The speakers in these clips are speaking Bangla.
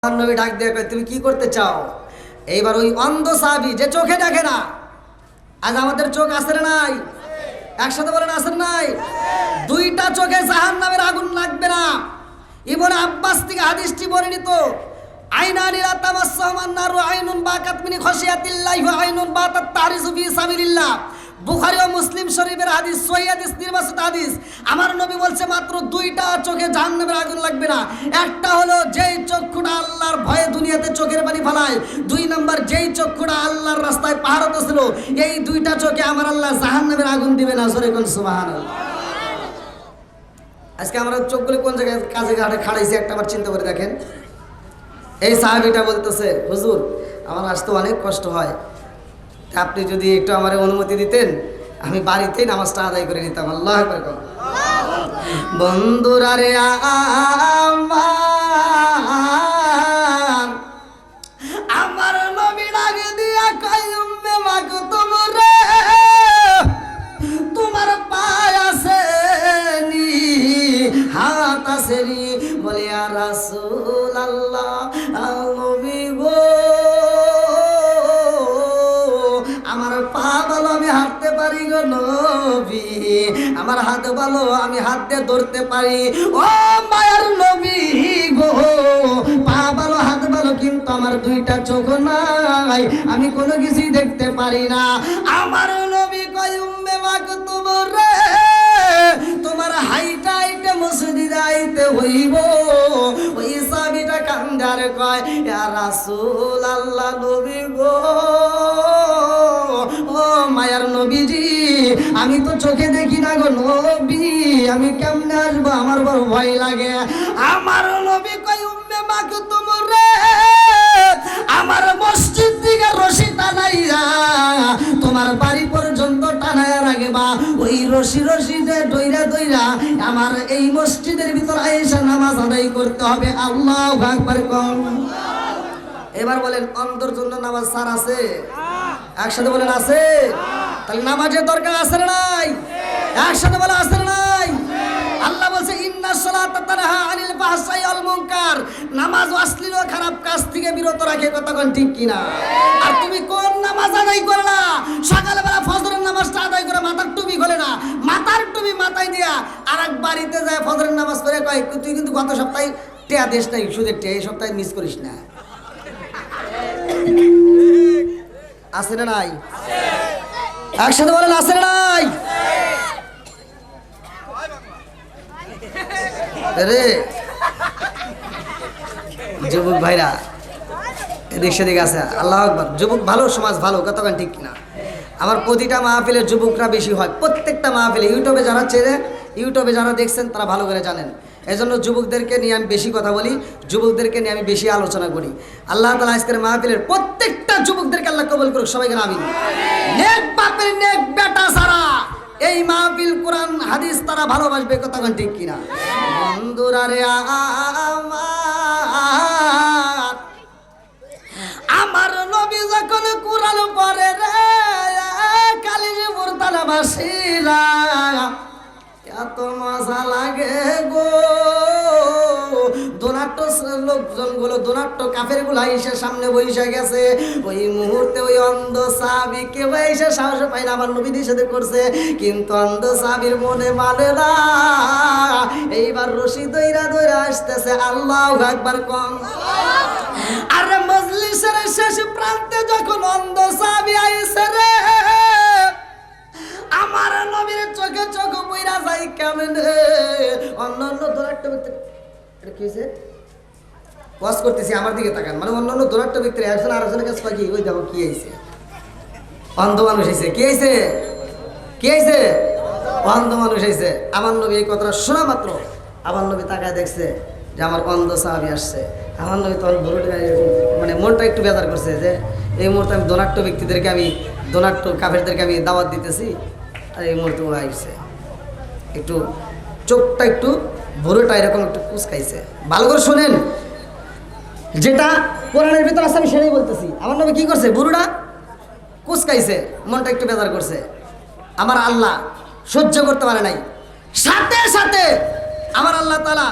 নবী ডাক দিয়ে কয় তুমি কি করতে চাও? এইবার ওই অন্ধ সাহাবী যে চোখে দেখে না, আজ আমাদের চোখ আছে না নাই? একসাথে বলেন আছে না নাই? দুইটা চোখে জাহান্নামের আগুন লাগবে না। ইবনে আব্বাস থেকে হাদিসটি বর্ণিত, আইনানি লা তামাসসাহুমান নারু আইনুন বাকাত মিন খাশিয়াতিল্লাহি ওয়া আইনুন বাতাত তারিজু ফি সাবিলিল্লাহ। বুখারী ও মুসলিম শরীফের হাদিস, সহিহ হাদিস, নির্বাচিত হাদিস। আমার নবী বলছে মাত্র দুইটা চোখে জাহান্নামের আগুন লাগবে না। একটা হলো যেই চক্ষুটা আল্লাহর ভয়ে দুনিয়াতে চোখের পানি ফেলায়, দুই নাম্বার যেই চক্ষুটা আল্লাহর রাস্তায় পাহাড়ত ছিল, এই দুইটা চোখে আমার আল্লাহ জাহান্নামের আগুন দিবে না। জোরে কোন সুবহানাল্লাহ। আজকে আমরা চোখগুলো কোন জায়গায় কাজে ঘাটে খাড়াইছি একটা বার চিন্তা করে দেখেন। এই সাহাবীটা বলতেছে, হুজুর আমার আসতে অনেক কষ্ট হয়, আপনি যদি একটু আমার অনুমতি দিতেন আমি বাড়িতেই নামাজটা আদায় করে নিতাম। আল্লাহু আকবার। বন্ধুরা রে আমার নবী ডাকে দিয়া কয় উম্মে মাকতুম রে, তোমার পায় আছে নি, হাত আছে নি? বলে ইয়া রাসূলুল্লাহ, নবী গো আমার পা ভালো আমি হাঁটতে পারি গো নবী, আমার হাত ভালো আমি হাত দিয়ে ধরতে পারি। ও মায়ার নবী গো, পা ভালো হাত ভালো কিন্তু আমার দুইটা চোখ নাই, আমি কোনো কিছুই দেখতে পারি না। আমার নবী কয় উম্মে মাকতুম রে, তোমার হাইটা হাইটা মসজিদে আইতে হইব। ওই সাহাবীটা কান্দার কয় ইয়া রাসূলুল্লাহ, নবী গো, ও মায়ার নবীজি আমি তো চোখে দেখি না গো নবী, আমি কেমনে আসবো, আমার বড় ভয় লাগে। আমার নবী কয় উম্মে মাকতুম রে, আমার মসজিদ দিকে রশি টানাইয়া তোমার বাড়ি পর্যন্ত টানায়া রাখবা। ওই রশি রশিতে দইরা দইরা আমার এই মসজিদের ভিতর আয়েশা নামাজ আদায় করতে হবে। আল্লাহু আকবার। এবার বলেন অন্তর জন্য নামাজ সার আছে? একসাথে বলেন আছে? তাহলে নামাজের দরকার আছে না নাই? একসাথে বলে আছে না নাই? আল্লাহ বলছে ইন্নাস সালাতা তানহা আনিল ফাহশাই ওয়াল মুনকার, নামাজ অশ্লীল ও খারাপ কাজ থেকে বিরত রাখে। কতক্ষণ ঠিক কিনা? আর তুমি কোন নামাজ আদায় করলা? সকালবেলা ফজরের নামাজটা আদায় করে মাথার টুপি খোলে না, মাথার টুপি মাথায় দিয়া আরেক বাড়িতে যায় ফজরের নামাজ করে কয় তুই কিন্তু গত সপ্তাহে টেয়া দেশ নাই, সুদের টেয়া এই সপ্তাহে মিস করিস না। আছে না নাই? একসাথে বলেন আছে না নাই? রে যুবক ভাইরা এদিক সেদিক আছে। আল্লাহু আকবার। যুবক ভালো, সমাজ ভালো। কতক্ষণ ঠিক কিনা? আমার প্রতিটা মাহফিলে যুবকরা বেশি হয়, প্রত্যেকটা মাহফিলে। ইউটিউবে যারা চেনে, ইউটিউবে যারা দেখছেন তারা ভালো করে জানেন। এজন্য যুবকদেরকে নিয়ে আমি বেশি কথা বলি, যুবকদেরকে নিয়ে আমি বেশি আলোচনা করি। আল্লাহ তাআলা আজকের মাহফিলের প্রত্যেকটা যুবকদেরকে আল্লাহ কবুল করুক। সবাইকে আমিন। নেক বাপের নেক বেটা সারা এই মাহফিল কোরআন হাদিস তারা ভালোবাসবে। কতক্ষণ ঠিক কিনা? বন্ধুরা রে আমার নবী যখন কোরআন পড়ে রে, কালিজপুর তালাবাসীরা এত মজা লাগে গো। দোনাট্য লোকজনগুলো, দোনাট্য কাফের গুলো এসে সামনে বসে গেছে। ওই মুহূর্তে ওই অন্ধ সাহাবী কে এসে সাহস পাই না আমার নবীর সাথে করছে, কিন্তু অন্ধ সাহাবীর মনে মানে না। এইবার রশি দইরা দইরা আসতেছে। আল্লাহু আকবার কম। আরে মজলিসের শেষ প্রান্তে যখন অন্ধ সাহাবী আইছে রে, আমার নবীর চোখে চোখ বইরা যাই কেমনে। অন্য অন্য দোনাট্য ব্যক্তি, এটা কি হয়েছে? ওয়াজ করতেছি, আমার দিকে তাকান। মানে অন্য অন্য দোনাট্য ব্যক্তির একজন আরেকজনের কাছে কি, ওই দেখো কি হয়েছে, অন্ধ মানুষ হয়েছে। কি হয়েছে? কি হয়েছে? অন্ধ মানুষ হয়েছে। আমার নবী এই কথাটা শোনা মাত্র আমার নবী তাকায় দেখছে যে আমার অন্ধ সাহাবী আসছে। আমার নবী তখন মানে মনটা একটু বেজার করছে যে এই মুহূর্তে আমি দোনাট্য ব্যক্তিদেরকে, আমি দোনাট্য কাফেরদেরকে আমি দাওয়াত দিতেছি, আর এই মুহূর্তে ওরা আসছে। একটু চোখটা একটু ভোরটা এরকম একটু কুচকাইছে। ভালো করে শোনেন, যেটা কোরআনের ভিতর আছে আমি সেটাই বলতেছি। আমার নবী কি করছে? বুড়োটা কুচকাইছে, মনটা একটু বেজার করছে। আমার আল্লাহ সহ্য করতে পারে নাই। সাথে সাথে আমার আল্লাহ তাআলা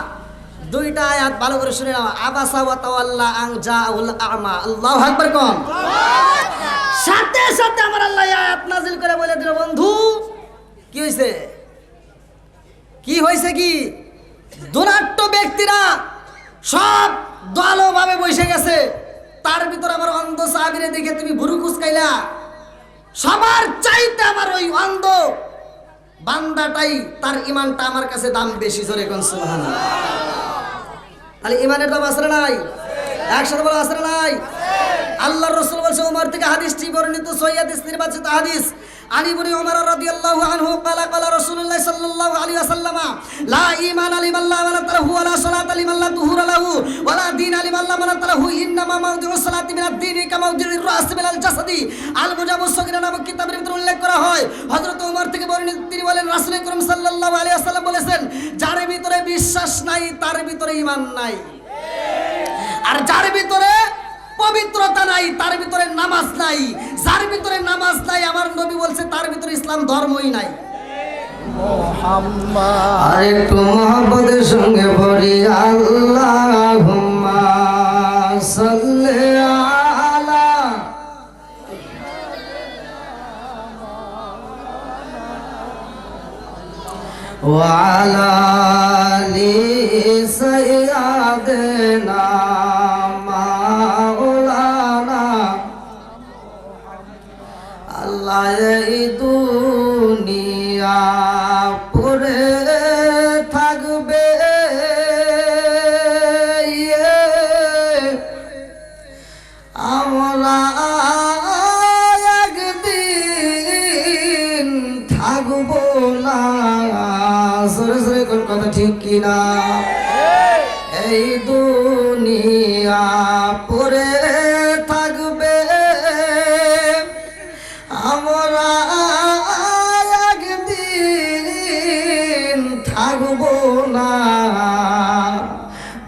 দুইটা আয়াত ভালো করে শুনে নাও। আবাসা ওয়া তাওয়াল্লা আন জাআউল আ'মা। আল্লাহু আকবার কোন। সাথে সাথে আমার আল্লাহ আয়াত নাযিল করে বলে দিল, বন্ধু কি হইছে? কি হইছে? কি দুরাট্য ব্যক্তিরা সব দলভাবে বসে গেছে, তার ভিতর আমার অন্ধ সাহাবীরে দেখে তুমি ভুরু কুচকাইলা। সবার চাইতে আমার ওই অন্ধ বান্দাটাই, তার ইমানটা আমার কাছে দাম বেশি। জোরে কোন সুবহানাল্লাহ। তাহলে ইমানের দাম আছে না নাই? একসাথে বলা আছে না নাই? আল্লাহর রাসূল বলেছে, ওমর থেকে হাদিসটি বর্ণিত, সহিহ হাদিস, নির্বাচিত হাদিস। আলী ইবনে ওমর রাদিয়াল্লাহু আনহু قال قال رسول الله صلى الله عليه وسلم لا ايمان لمن لا ولد له ولا صلاه لمن لا طهور له ولا دين لمن لا ولد له انما موضع الصلاه من الدين كموضع الراس من الجسد। আল মুজাবুস সগীরা নামক কিতাবের ভিতরে উল্লেখ করা হয়, হযরত ওমর থেকে বর্ণিত, তিনি বলেন রাসূল আকরাম সাল্লাল্লাহু আলাইহি ওয়াসাল্লাম বলেছেন, যার ভিতরে বিশ্বাস নাই তার ভিতরে ঈমান নাই, আর যার ভিতরে পবিত্রতা নাই তার ভিতরে নামাজ নাই, যার ভিতরে নামাজ নাই আমার নবী বলছে তার ভিতরে ইসলাম ধর্মই নাই। মুহাম্মদ আরেকটু মুহাম্মদের সঙ্গে পড়ি, আল্লাহুম্মা সাল্লি আলা ওয়া আলা আলি সাইয়্যিদিনা এই দুনিয়া পড়ে থাকবে, আমরা একদিন থাকবো না। সরে সরে কোন কথা ঠিক কিনা? এই দুনিয়া পড়ে থাকবে, আমরা একদিন থাকবো না।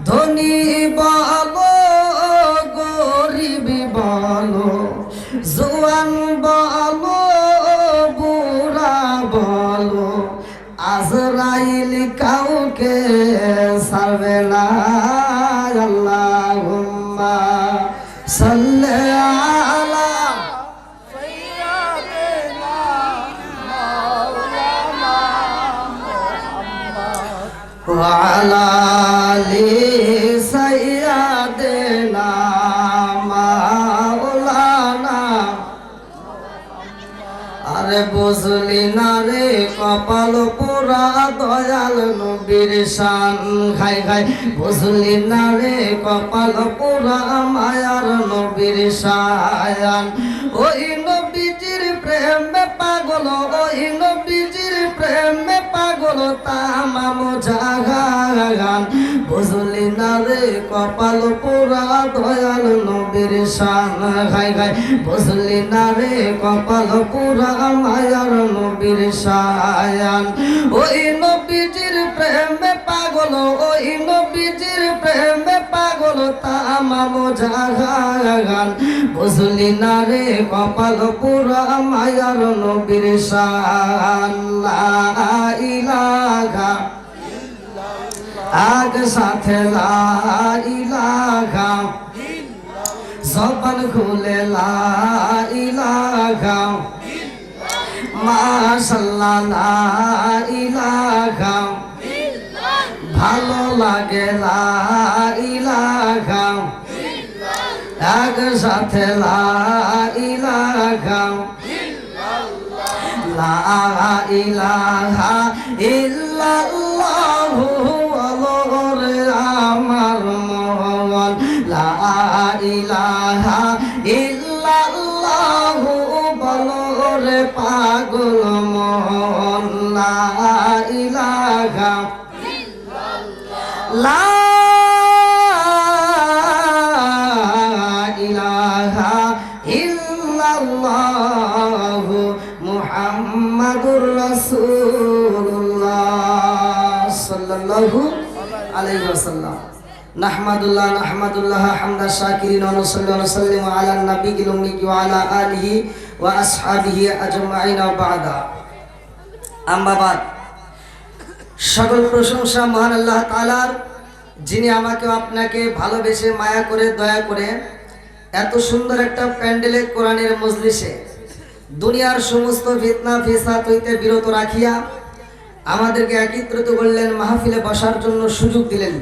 ধনী বলো গরিব বলো, জোয়ান বলো বুড়া বলো, আজরাইল কাউকে ছাড়বে না। আল্লাহুম্মা সাল্লি আলা ওয়া আলা আলি সাইয়্যিদিনা মাওলানা। আরে বুঝলি না রে কপাল পোড়া দয়াল নবীর শান, খাই খাই বুঝলি না রে কপাল পোড়া মায়ার নবীর শান। ওই নবীজির প্রেমে পাগল, ওই নবীজির প্রেমে পাগল তামাম জাহান। বুঝলি না রে কপাল পোড়া দয়াল নবীর শান, খাই খাই বুঝলি না রে কপাল পোড়া মায়ার নবীর শান। ওই নবীজির প্রেমে পাগল, ওই নবীজির প্রেমে পাগল তামাম জাহান। বুঝলি না রে কপাল পোড়া মায়ার নবীর শান। লা ইলাহা আগ সাথে লা ইলাহা, জবান খুলে লা ইলাহা, মাশাআল্লাহ লা ইলাহা, ভালো লাগে লা ইলাহা, একসাথে লা ইলাহা, লা ইলাহা ইল্লাল্লাহু আল্লাহরে আমার মন, লা ইলাহা ইল্লাল্লাহু বলরে পাগল মন, লা ইলাহা ইল্লাল্লাহ, লা ইলাহা ইল্লাল্লাহু মুহাম্মাদুর রাসূলুল্লাহ সাল্লাল্লাহু আলাইহি ওয়াসাল্লাম। নাহমাদুল্লাহ হামদা শাকিরিন ওয়া নুসাল্লি ওয়া নুসাল্লিমু আলা নাবিয়িল উম্মি ওয়া আলা আলিহি ওয়া আসহাবিহি আজমাইন ওয়া বা'দা। আম্মা বাদ, সকল প্রশংসা মহান আল্লাহ তাআলার, যিনি আমাকে আপনাকে ভালোবেসে মায়া করে দয়া করে এত সুন্দর একটা প্যান্ডেলে কোরআনের মজলিসে দুনিয়ার সমস্ত ফিতনা ফিসাদ হইতে বিরত রাখিয়া আমাদেরকে একত্রিত করলেন, মাহফিলে বসার জন্য সুযোগ দিলেন।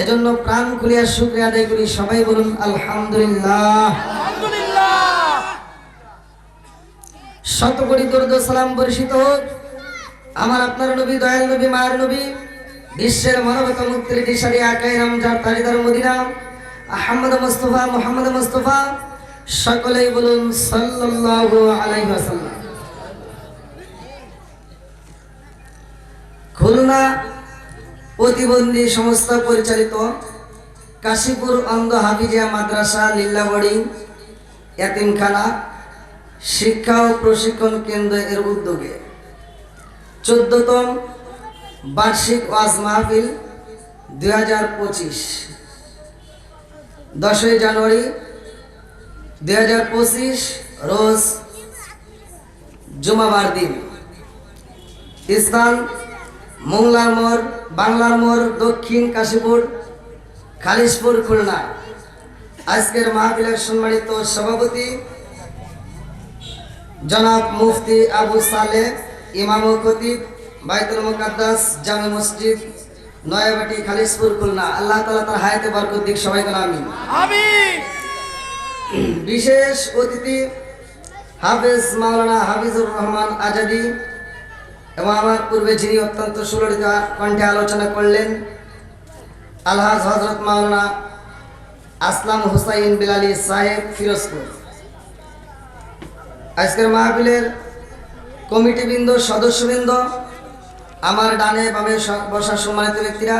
এজন্য প্রাণ খুলিয়া শুকরিয়া আদায় করি। সবাই বলুন আলহামদুলিল্লাহ। শত কোটি দরুদ ও সালাম বর্ষিত হোক আমার আপনার নবী, দয়াল নবী, মায়ের নবী, বিশ্বের মানবতা মুক্তির দিশারি আকাই নাম যার তারিদার মদিনা আহমদ মুস্তাফা, মুহাম্মদ মুস্তাফা, সকলেই বলুন সাল্লাল্লাহু আলাইহি ওয়াসাল্লাম। খুলনা প্রতিবন্ধী সংস্থা পরিচালিত কাশীপুর অন্ধ হাফিজিয়া মাদ্রাসা লীলাবড়ি এতিমখানা শিক্ষা ও প্রশিক্ষণ কেন্দ্র এর উদ্যোগে 14তম বার্ষিক ওয়াজ মাহফিল 2025 10ই জানুয়ারি 2025 রোজ জুমাবার দিন। স্থান মোংলার মোড়, বাংলার মোড়, দক্ষিণ কাশীপুর, খালিশপুর, খুলনা। আজকের মাহফিলের সম্মানিত সভাপতি জনাব মুফতি আবু সালে, ইমাম ও খতিব, বাইতুল মুকাদ্দাস জামে মসজিদ, নয়াবাটি, খালিশপুর, খুলনা। আল্লাহ তাআলা তার হায়াতে বরকত দিক। সবাই বলেন আমিন। আমিন। বিশেষ অতিথি হাফেজ মাওলানা হাফিজুর রহমান আজাদি এবং আমার পূর্বে যিনি অত্যন্ত সুললিত কণ্ঠে আলোচনা করলেন আলহাজ হযরত মাওলানা আসলাম হুসাইন বিলালী সাহেব, ফিরোজপুর। আজকের মাহফিলের কমিটিবৃন্দ, সদস্যবৃন্দ, আমার ডানে বামে বসা সম্মানিত ব্যক্তিরা,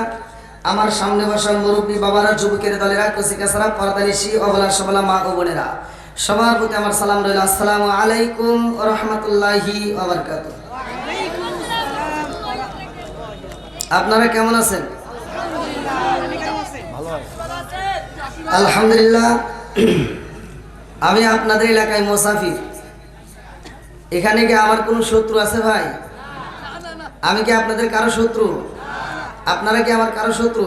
আমার সামনে বসা মুরব্বী বাবারা, যুবকের দলেরা, কচিকাচারা, পর্দানিশী, অবলা সবলা মা ও বোনেরা, সবার প্রতি আমার সালাম রইল। আসসালামু আলাইকুম ওয়া রাহমাতুল্লাহি ওয়া বারাকাতুহু। আপনারা কেমন আছেন? আলহামদুলিল্লাহ। আমি আপনাদের এলাকায় মুসাফির। এখানে কি আমার কোনো শত্রু আছে ভাই? আমি কি আপনাদের কারো শত্রু? আপনারা কি আমার কারো শত্রু?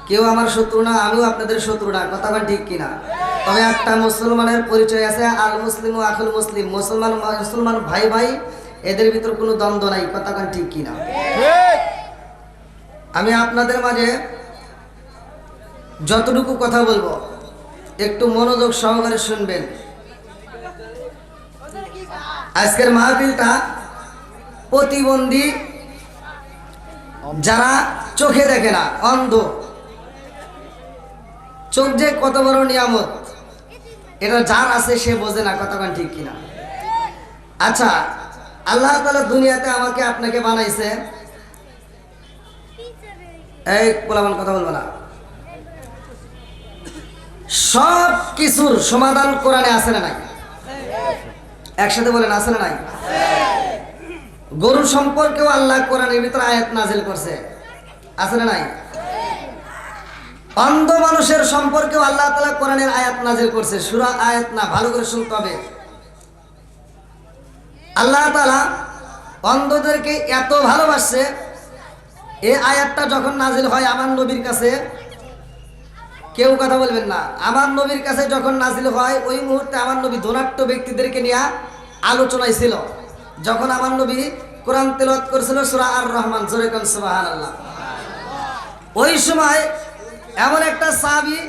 কেউ আমার শত্রু না, আমিও আপনাদের শত্রু না। কথা বলেন ঠিক কিনা? তবে একটা মুসলমানের পরিচয় আছে, আল মুসলিম ও আখুল মুসলিম। মুসলমান ভাই ভাই, এদের ভিতর কোনো দ্বন্দ্ব নাই। কথা বলেন ঠিক কিনা? আমি আপনাদের মাঝে যতটুকু কথা বলবো একটু মনোযোগ সহকারে শুনবেন। আজকের মাহফিলটা প্রতিবন্ধী, যারা চোখে দেখে না, অন্ধ। চোখ যে কত বড় নিয়ামত, এটা যার আছে সে বোঝে না। কথা বলেন ঠিক কিনা? আচ্ছা, আল্লাহ তাআলা দুনিয়াতে আমাকে আপনাকে বানাইছে। এই পোলাপান কথা বলবো না। সব কিছুর সমাধান কোরআনে আছে না নাই? একসাথে বলেন আছে না নাই? গরু সম্পর্কেও আল্লাহ কোরআনের ভিতরে আয়াত নাজিল করছে, আছে না নাই? অন্ধ মানুষের সম্পর্কেও আল্লাহ তাআলা কোরআনের আয়াত নাজিল করছে। সূরা আয়াত না, ভালো করে শুনতে হবে। আল্লাহ তাআলা অন্ধদেরকে এত ভালোবাসে, এই আয়াতটা যখন নাজিল হয় আমার নবীর কাছে, কেউ কথা বলবেন না, আমার নবীর কাছে যখন নাজিল হয় ওই মুহূর্তে আমার নবী ধনাঢ্য ব্যক্তিদেরকে নিয়ে আলোচনায় ছিল। যখন আমার নবী কোরআন তেলাওয়াত করেছিল সূরা আর রহমান, জোরে কোন সুবহানাল্লাহ। ওই সময় এমন একটা সাহাবী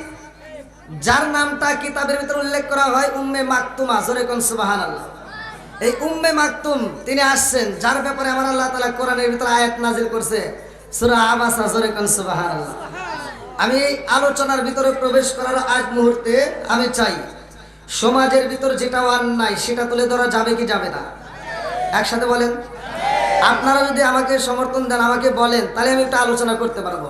যার নামটা কিতাবের ভিতরে উল্লেখ করা হয় উম্মে মাকতুমা, জোরে কোন সুবহানাল্লাহ। এই উম্মে মাকতুম তিনি আসছেন, যার ব্যাপারে আমার আল্লাহ তাআলা কোরআনের ভিতরে আয়াত নাজিল করছে সূরা আবাসা, জোরে কোন সুবহানাল্লাহ। আমি আলোচনার ভিতরে প্রবেশ করার আগ মুহূর্তে আমি চাই সমাজের ভিতর যেটা অন্যায় সেটা তুলে ধরা যাবে কি যাবে না? একসাথে বলেন। আপনারা যদি আমাকে সমর্থন দেন, আমাকে বলেন, তাহলে আমি একটা আলোচনা করতে পারবো।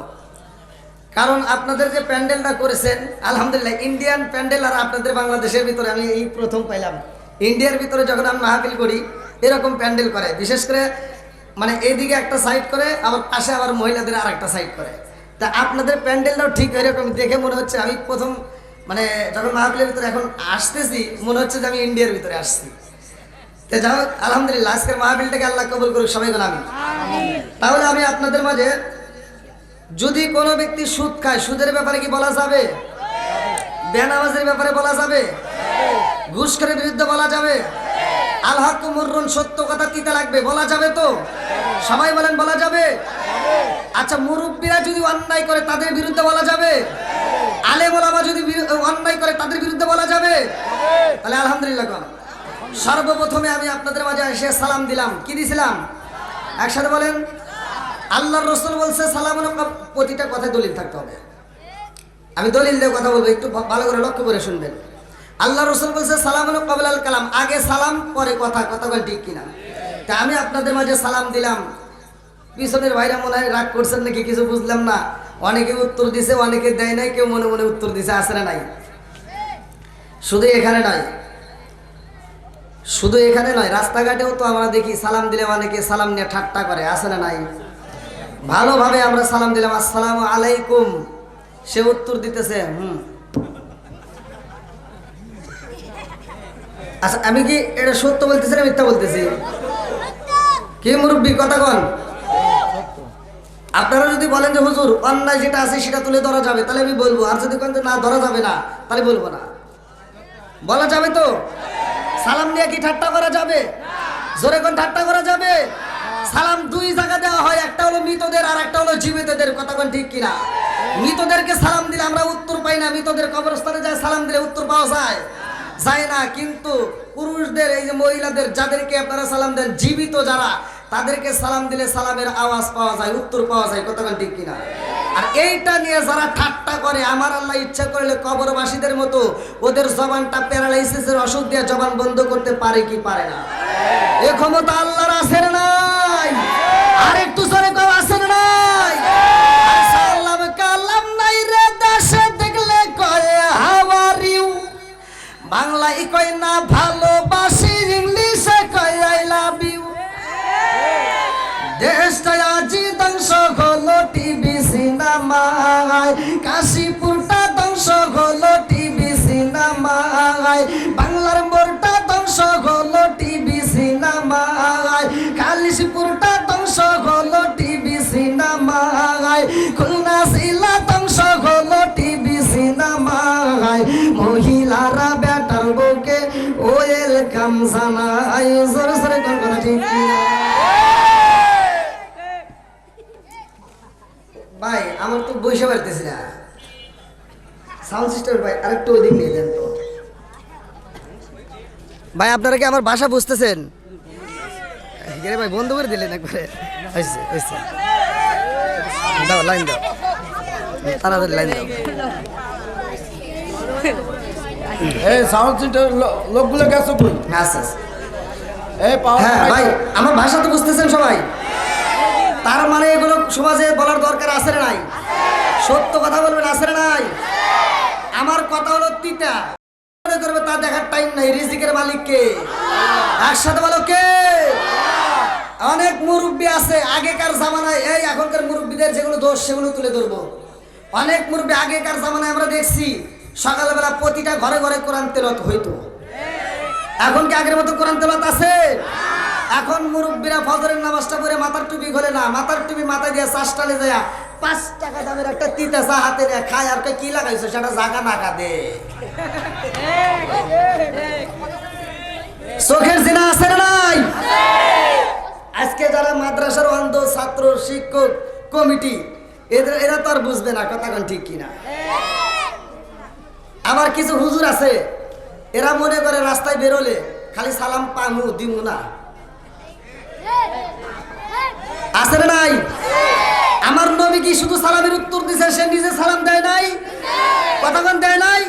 কারণ আপনাদের যে প্যান্ডেলটা করেছেন আলহামদুলিল্লাহ, ইন্ডিয়ান প্যান্ডেল আর আপনাদের বাংলাদেশের ভিতরে আমি এই প্রথম পাইলাম। ইন্ডিয়ার ভিতরে যখন আমি মাহফিল করি এরকম প্যান্ডেল করে, বিশেষ করে মানে এইদিকে একটা সাইড করে, আবার পাশে আবার মহিলাদের আর একটা সাইড করে। তা আপনাদের প্যান্ডেলটাও ঠিক এরকম দেখে মনে হচ্ছে আমি প্রথম মানে যখন মাহফিলের ভিতরে এখন আসতেছি মনে হচ্ছে যে আমি ইন্ডিয়ার ভিতরে আসছি। তো যাই হোক আলহামদুলিল্লাহ, আজকের মাহফিলটাকে আল্লাহ কবুল করুক। সবাই বলেন আমিন। তাহলে আমি আপনাদের মাঝে যদি কোনো ব্যক্তি সুদ খায়, সুদের ব্যাপারে কি বলা যাবে? বেনামাজের ব্যাপারে বলা যাবে? ঘুষখোরের বিরুদ্ধে বলা যাবে? আল হাক্কু মুররুন, সত্য কথা তিতা লাগবে, বলা যাবে তো? সবাই বলেন বলা যাবে? আচ্ছা, মুরব্বীরা যদি অন্যায় করে তাদের বিরুদ্ধে বলা যাবে? আলেম ওলামা যদি অন্যায় করে তাদের বিরুদ্ধে বলা যাবে? তাহলে আলহামদুলিল্লাহ কোন। সর্বপ্রথমে আমি আপনাদের মাঝে এসে সালাম দিলাম। কি দিছিলাম? একসাথে বলেন। আল্লাহর রাসূল বলছে সালামুন, প্রতিটা কথায় দলিল থাকতে হবে। আমি দলিল দিয়ে কথা বলবো, একটু ভালো করে লক্ষ্য করে শুনবেন। আল্লাহর রাসূল বলছে সালামুন ক্বাবলাল কালাম, আগে সালাম পরে কথা। কথা বল ঠিক কিনা? তা আমি আপনাদের মাঝে সালাম দিলাম, পিছনের ভাইরা মনে হয় রাগ করছেন নাকি কিছু বুঝলাম না। অনেকে উত্তর দিছে, অনেকে দেয় নাই, কেউ মনে মনে উত্তর দিছে, আছে না নাই? শুধু এখানে নয়, শুধু এখানে নয়, রাস্তাঘাটেও তো আমরা দেখি সালাম দিলে অনেকে সালাম নিয়ে ঠাট্টা করে, আছে না নাই? ভালোভাবে আমরা সালাম দিলাম আসসালামু আলাইকুম, সে উত্তর দিতেছে আচ্ছা, আমি কি এটা সত্য বলতেছি না মিথ্যা বলতেছি? কি মুরব্বী কথা কন? আপনারা যদি বলেন যে হুজুর অন্যায় যেটা আছে সেটা তুলে ধরা যাবে, তাহলে আমি বলবো। আর যদি কোন না ধরা যাবে না, তাহলে বলবো না। বলা যাবে তো? সালাম নিয়ে কি ঠাট্টা করা যাবে? জোরে কোন ঠাট্টা করা যাবে? সালাম দুই জায়গা দেওয়া হয়, একটা হলো মৃতদের আর একটা হলো জীবিতদের। কথা কোন ঠিক কিনা? মৃতদেরকে সালাম দিলে আমরা উত্তর পাই না, মৃতদের কবরস্থানে যায় সালাম দিলে উত্তর পাওয়া যায় যায় না। কিন্তু পুরুষদের, এই যে মহিলাদের যাদেরকে আপনারা সালাম দেন, জীবিত যারা, তাদেরকে সালাম দিলে সালামের আওয়াজ পাওয়া যায়, উত্তর পাওয়া যায়। কতক্ষণ ঠিক কিনা? আর এইটা নিয়ে যারা ঠাট্টা করে, আমার আল্লাহ ইচ্ছা করলে কবরবাসীদের মতো ওদের জবানটা প্যারালাইসিসের ওষুধ দিয়ে জবান বন্ধ করতে পারে কি পারে না? এ ক্ষমতা আল্লাহর আছে না নাই? আর একটু জোরে কেউ আছে না নাই? সালাম কালাম নাই রে দেশে দেখলে কয় হাউ আর ইউ, বাংলায় কয় না ভালোবাসি, ইংলিশে কয় আই লাভ ইউ। দেশটা আজি ধ্বংস হলো টিভি সিনেমায়, কাশীপুরটা ধ্বংস হলো টিভি সিনেমায়, বাংলার মোড়টা ধ্বংস হলো টিভি সিনেমায়, কালিশপুরটা ধ্বংস হলো টিভি সিনেমায়, খুলনা জেলা ধ্বংস হলো টিভি সিনেমায়। মহিলারা বেটার বউকে ওয়েলকাম জানায়, জোরে জোরে কোন কথা ঠিক কিনা? ভাই আমার তো বসে পারতেছি না, সাউন্ড সিস্টেম ভাই আরেকটু ওদিক নিয়ে দেন তো। ভাই আপনারা কি আমার ভাষা বুঝতেছেন? ভাই বন্ধ করে দিলেন একবারে। দাও লাইন দাও, তাড়াতাড়ি লাইন দাও। এই সাউন্ড সিস্টেম লোকগুলো গেছে কই? আচ্ছা হ্যাঁ ভাই, আমার ভাষা তো বুঝতেছেন সবাই? তার মানে এগুলো সমাজে বলার দরকার আছে না নাই? সত্য কথা বলবেন, আছে না নাই? আমার কথা হলো তিতা করবে, তা দেখার টাইম নাই। রিজিকের মালিক কে? একসাথে বলো কে? অনেক মুরব্বী আছে আগেকার জামানায়, এই এখনকার মুরব্বীদের যেগুলো দোষ সেগুলো তুলে ধরবো। অনেক মুরব্বী আগেকার জামানায় আমরা দেখছি সকালবেলা প্রতিটা ঘরে ঘরে কোরআন তেলাওয়াত হইতো। এখন কি আগের মতো কোরআন তেলাওয়াত আছে? এখন মুরব্বীরা ফজরের নামাজটা পড়ে মাথার টুপি খোলে না, মাথার টুপি মাথায় দিয়ে চাষটালে যায় 5 টাকা দামের একটা তিতা চা হাতে নিয়ে খায়, আর কি লাগাইছো সেটা জাগা নাকা দে। চোখের জিনা আছে না নাই? আজকে যারা মাদ্রাসার অন্ধ ছাত্র শিক্ষক কমিটি, এরা তো আর বুঝবে না। কথা কোন ঠিক কিনা? আবার কিছু হুজুর আছে, এরা মনে করে রাস্তায় বেরোলে খালি সালাম পামু দিমু না, আছে না নাই? আমার নবী কি শুধু সালামের উত্তর দিছে, সে নিজে সালাম দেয় নাই? কতক্ষণ দেয় নাই?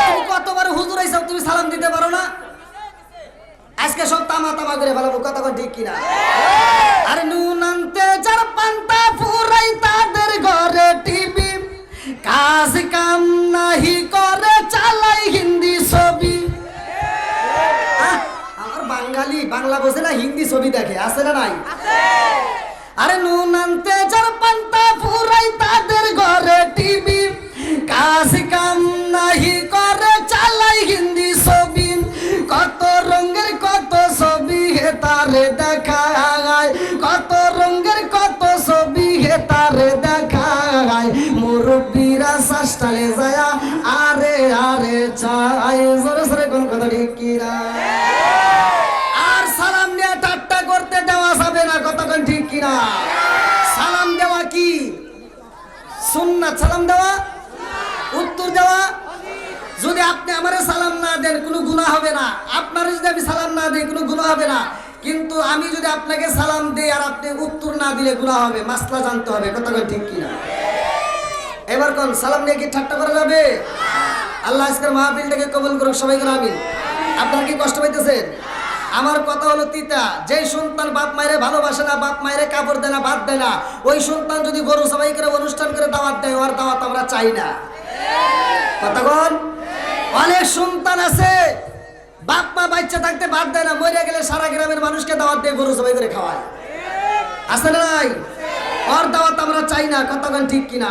তুমি কতবার হুজুর আইছো, তুমি সালাম দিতে পারো না? আজকে সব তামা তামা করে ফেলাবো। কতক্ষণ ঠিক কিনা? আর নুন আনতে যার পান্তা ফুরাই তাদের ঘরে টিভি, কাজ কাম নাহি করে চালাই হিন্দি ছবি। আমার বাঙালি বাংলা বোঝে না, হিন্দি ছবি দেখে, আছে না নাই? আরে নুন আনতে যার পান্তা ফুরাই তাদের ঘরে টিভি, কাজ কাম নাহি করে চালাই হিন্দি ছবি। কত রঙের কত ছবি হে তারে দেখায়, কত রঙের কত ছবি হে তারে দেখায়। স্টালে যায়া আরে আরে চাই জোরে জোরে কোন কথা ঠিক কি না আর সালাম নিয়ে ঠাট্টা করতে দেওয়া যাবে না কতক্ষণ ঠিক কি না সালাম দেওয়া কি সুন্নাত সালাম দেওয়া উত্তর দেওয়া যদি আপনি আমারে সালাম না দেন কোনো গুনাহ হবে না আপনার যদি আমি সালাম না দেই কোনো গুনাহ হবে না কিন্তু আমি যদি আপনাকে সালাম দেই আর আপনি উত্তর না দিলে গুনাহ হবে মাসলা জানতে হবে কতক্ষণ ঠিক কি না এবার কোন সালাম নিয়ে কি ঠাট্টা করা যাবে আল্লাহ আজকের মাহফিলটাকে কবুল করুক সবাই করে আমিন আপনারা কি কষ্ট পাইতেছেন আমার কথা হলো তিতা যেই সন্তান বাপ মায়েরে ভালোবাসে না বাপ মায়েরে কাপড় দেয় না ভাত দেয় না ওই সন্তান যদি গরু সবাই করে অনুষ্ঠান করে দাওয়াত দেয় ওর দাওয়াত আমরা চাই না কতক্ষণ অনেক সন্তান আছে বাপ মা বাচ্চা থাকতে ভাত দেয় না মরে গেলে সারা গ্রামের মানুষকে দাওয়াত দিয়ে গরু সবাই করে খাওয়ায় আছে না নাই ওর দাওয়াত আমরা চাই না কতক্ষণ ঠিক কিনা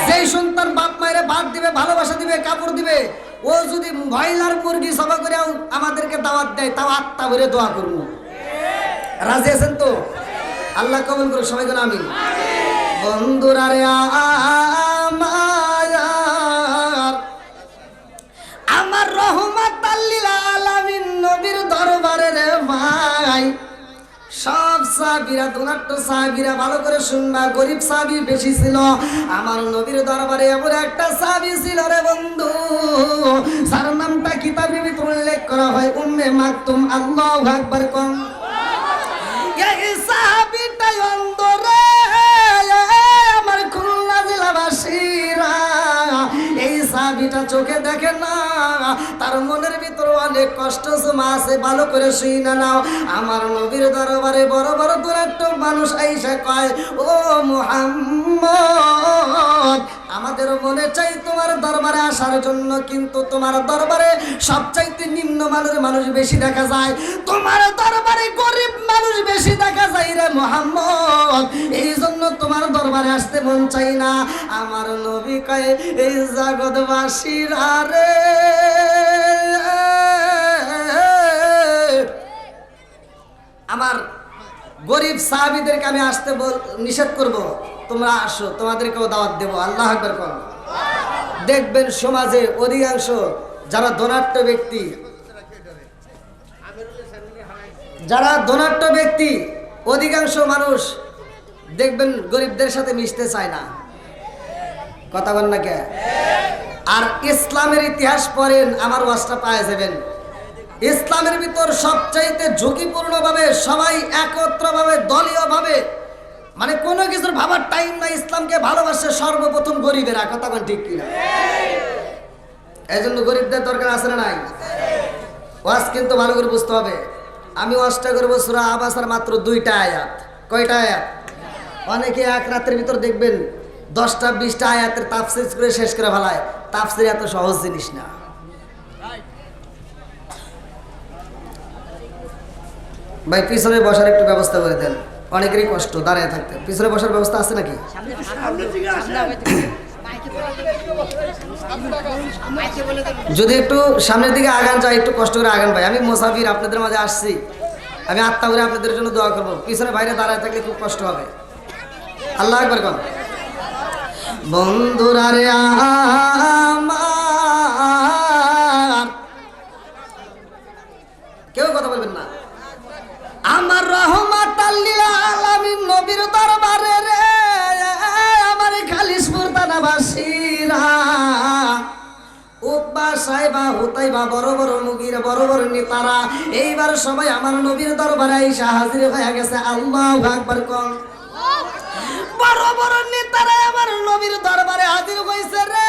যেই সন্তান বাপ মায়েরে ভাত দিবে ভালোবাসা দিবে কাপড় দিবে ও যদি মহিলার মুরগি সভা করে আমাদেরকে দাওয়াত দেয় তাও আত্মা ভরে দোয়া করবো রাজি আছেন তো আল্লাহ কবুল করুক সবাই করে আমিন বন্ধুরা রে আমার রহমাতাল লিল আলামিন নবীর দরবারে রে ভাই সব সাহাবীরা দুনাট্য সাহাবীরা ভালো করে শুনবা গরিব সাহাবী বেশি ছিল আমার নবীর দরবারে এমন একটা সাহাবী ছিল রে বন্ধু যার নামটা কিতাবের ভিতরে উল্লেখ করা হয় উম্মে মাকতুম আল্লাহু আকবার কোন এই সাহাবীটাই অন্তরে আমার খুলনা জেলাবাসীরা এই সাহাবীটা চোখে দেখে না তার মনের ভিতরে অনেক কষ্ট জমা আছে ভালো করে শুই না নাও আমার নবীর দরবারে বড় বড় দুরাট্য মানুষ আইসা কয় ও মুহাম্মদ আমাদের মনে চাই তোমার দরবারে আসার জন্য কিন্তু তোমার দরবারে সবচাইতে নিম্ন মানের মানুষ বেশি দেখা যায় তোমার দরবারে গরিব মানুষ বেশি দেখা যায় রে মুহাম্মদ এই জন্য তোমার দরবারে আসতে মন চাই না আমার নবী কয় এই জগৎবাসীরা রে আমার গরিব সাহাবীদেরকে আমি আসতে নিষেধ করব তোমরা আসো তোমাদেরকেও দাওয়াত দেব আল্লাহু আকবার কোন দেখবেন সমাজে অধিকাংশ যারা ধনাঢ্য ব্যক্তি অধিকাংশ মানুষ দেখবেন গরিবদের সাথে মিশতে চায় না কথা বল না কে আর ইসলামের ইতিহাস পড়েন আমার ওয়াজটা পাওয়া যাবেন ইসলামের ভিতর সবচাইতে ঝুঁকিপূর্ণভাবে সবাই একত্রভাবে দলীয়ভাবে মানে কোনো কিছুর ভাবার টাইম না ইসলামকে ভালোবাসে সর্বপ্রথম গরিবেরা কথা বল ঠিক কিনা এই জন্য গরিবদের দরকার আছে না নাই ওয়াজ কিন্তু ভালো করে বুঝতে হবে আমি ওয়াজটা করবো সূরা আবাসার মাত্র 2টা আয়াত কয়টা আয়াত অনেকে এক রাতের ভিতর দেখবেন 10টা 20টা আয়াতের তাফসীর করে শেষ করে ফেলায় তাফসীর এত সহজ জিনিস না ভাই পিছনে বসার একটু ব্যবস্থা করে দেন অনেকেরই কষ্ট দাঁড়িয়ে থাকতে পিছনে বসার ব্যবস্থা আছে নাকি যদি একটু সামনের দিকে আগান যায় একটু কষ্ট করে আগান ভাই আমি মুসাফির আপনাদের মাঝে আসছি আমি আত্মা করে আপনাদের জন্য দোয়া করবো পিছনে বাইরে দাঁড়ায় থাকলে খুব কষ্ট হবে আল্লাহু আকবার কোন বন্ধুরা রে আমার কেউ কথা বলবেন না আমার রহমাতাল লিল আলামিন নবীর দরবারে রে আমার খালিশপুর থানাবাসীরা উতবা সাইবা হুতাইবা বড় বড় মুগির বড় বড় নেতারা এইবার সবাই আমার নবীর দরবারে আইসা হাজির হয়ে গেছে আল্লাহু আকবার কোন বড় বড় নেতারা আমার নবীর দরবারে হাজির হইছে রে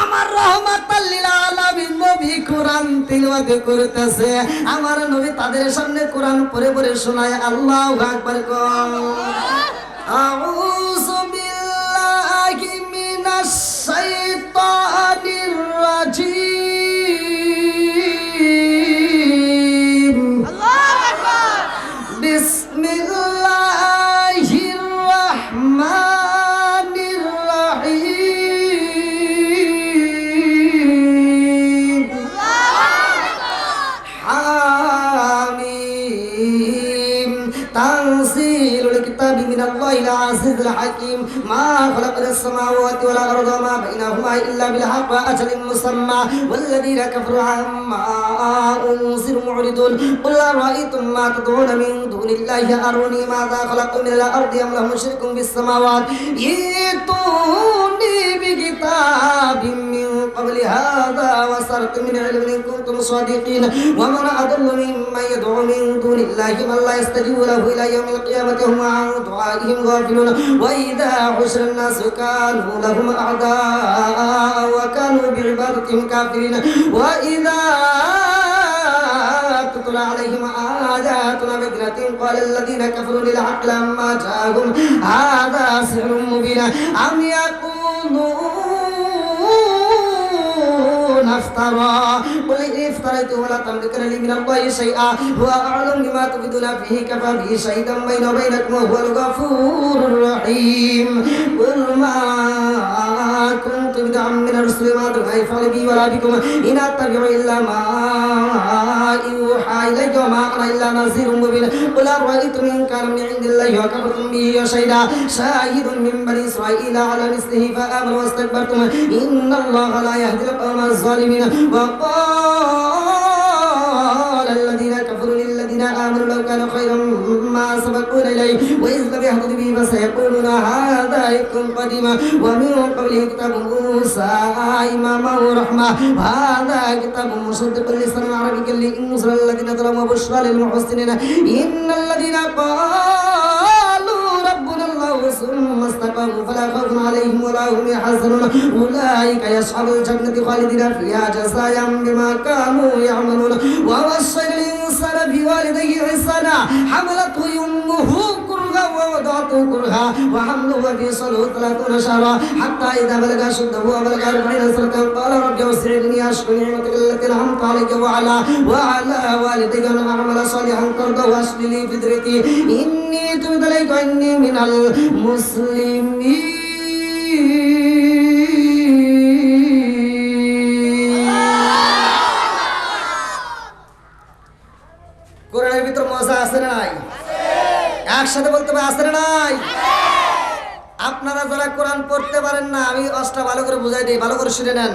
আমার রহমাতাল লিল আলামিন নবী কোরআন তিলাওয়াত করতেছে আমার নবী তাদের সামনে কোরআন পড়ে পড়ে শোনায় আল্লাহু আকবার কোন আউযু বিল্লাহি মিনাশ শাইতানির রাজীম আল্লাহু আকবার বিসমিল্লাহির রাহমানির রাহিম হামিম তানজিলুল কিতাবি মিনাল্লাহি الله العزيز الحكيم ما خلقنا السماوات والأرض وما بينهما إلا بالحق وأجل مسمى والذين كفروا عما أنذروا معرضون قل أرأيتم ما تدعون من دون الله أروني ماذا خلقوا من الأرض أم لهم شرك في السماوات ائتوني بكتاب من قبل هذا وسرت من علم إن كنتم صادقين ومن أضل ممن يدعو من دون الله من لا يستجيب له إلى يوم القيامة هم عن دعائهم غافلون وإذا حشر الناس كانوا لهم أعداء وكانوا بعبادتهم كافرين وإذا تتلى عليهم آياتنا بينات قال الذين كفروا للحق لما جاءهم هذا سحر مبين أم يقولون افترى قل إن افتريته ولا تملكن لي من الله شيئا هو أعلم بما تبدون فيه كفى به شهيدا بيني وبينكم وهو الغفور الرحيم قل ما كنت بدعا من الرسل ما أدري يفعل بي ولا بكم إن أتبع إلا ما يوحى إلي وما أنا إلا نذير مبين قل أرأيتم إن كان من عند الله وكفرتم به وشهد شاهد من بني إسرائيل على مثله فآمنوا واستكبرتم إن الله لا يهدي القوم الظالمين وقال الذين كفروا للذين آمنوا لو كان خيرا ما سبقونا إليه وإذ لم يهتدوا به فسيقولون هذا إفك قديم ومن قبله كتاب موسى إماما ورحمة وهذا كتاب مصدق لسانا عربيا لينذر الذين ظلموا وبشرى للمحسنين إن الذين قالوا ربنا الله ثم استقاموا فلا خوف عليهم ولا هم يحزنون أولئك يصحب الجنة خالدين فيها جزاء بما كانوا يعملون ووصينا الإنسان بوالديه إحسانا حملته أمه كرها ووضعته كرها وحمله وفصاله 30 شهرا حتى إذا بلغ أشده وبلغ 40 سنة قال رب أوزعني أشكر نعمتك التي أنعمت علي وعلى والدي أن أعمل صالحا ترضى وأصلح لي في ذريتي إني تبت إليك وإني من المسلمين কোরআনের ভিতর মজা আছে না নাই? একসাথে বলতে হবে আছে না নাই? আপনারা যারা কোরআন পড়তে পারেন না আমি অষ্টা ভালো করে বুঝাই দিই, ভালো করে শুনে নেন।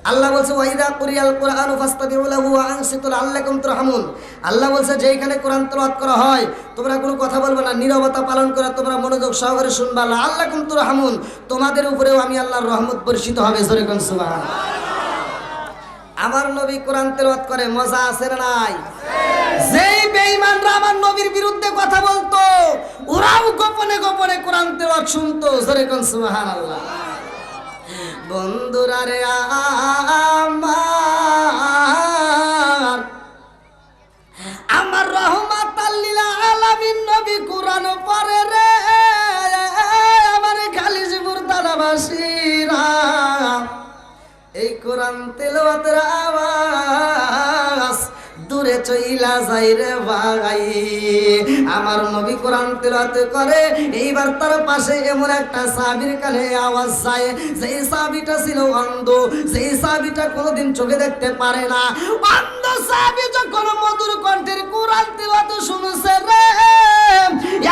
আল্লাহ বলছে ওয়াইদা কুরিয়াল কুরআনু ফাস্তামিউ লাহু ওয়া আনসিতু লাআল্লাকুম তুরহামুন। আল্লাহ বলছে যেখানে কোরআন তেলাওয়াত করা হয় তোমরা কোনো কথা বলবে না, নীরবতা পালন করে তোমরা মনোযোগ সহকারে শুনবা। লাআল্লাকুম তুরহামুন, তোমাদের উপরেও আমি আল্লাহর রহমত বর্ষিত হবে। জোরে কোন সুবহানাল্লাহ। আমার নবী কোরআন তেলাওয়াত করে, মজা আছে না নাই? যেই বেঈমানরা আমার নবীর বিরুদ্ধে কথা বলতো ওরাও গোপনে গোপনে কোরআন তেলাওয়াত শুনতো। জোরে কোন সুবহানাল্লাহ। বন্ধুরা রে আমার রহমাতাল লিল আলামিন নবী কোরআন পড়ে রে আমার খালিশপুর তারাবাসীরা। এই কোরআন তেলাওয়াতের আওয়াজ দূরে চইলা যাই রে ভাই। আমার নবী কোরআন তেলাওয়াত করে, এইবার তার পাশে এমন একটা সাহাবীর কানে আওয়াজ যায়, যেই সাহাবীটা ছিল অন্ধ, যেই সাহাবীটা কোনোদিন চোখে দেখতে পারে না। অন্ধ সাহাবী যখন মধুর কণ্ঠের কোরআন তেলাওয়াত শুনছে রে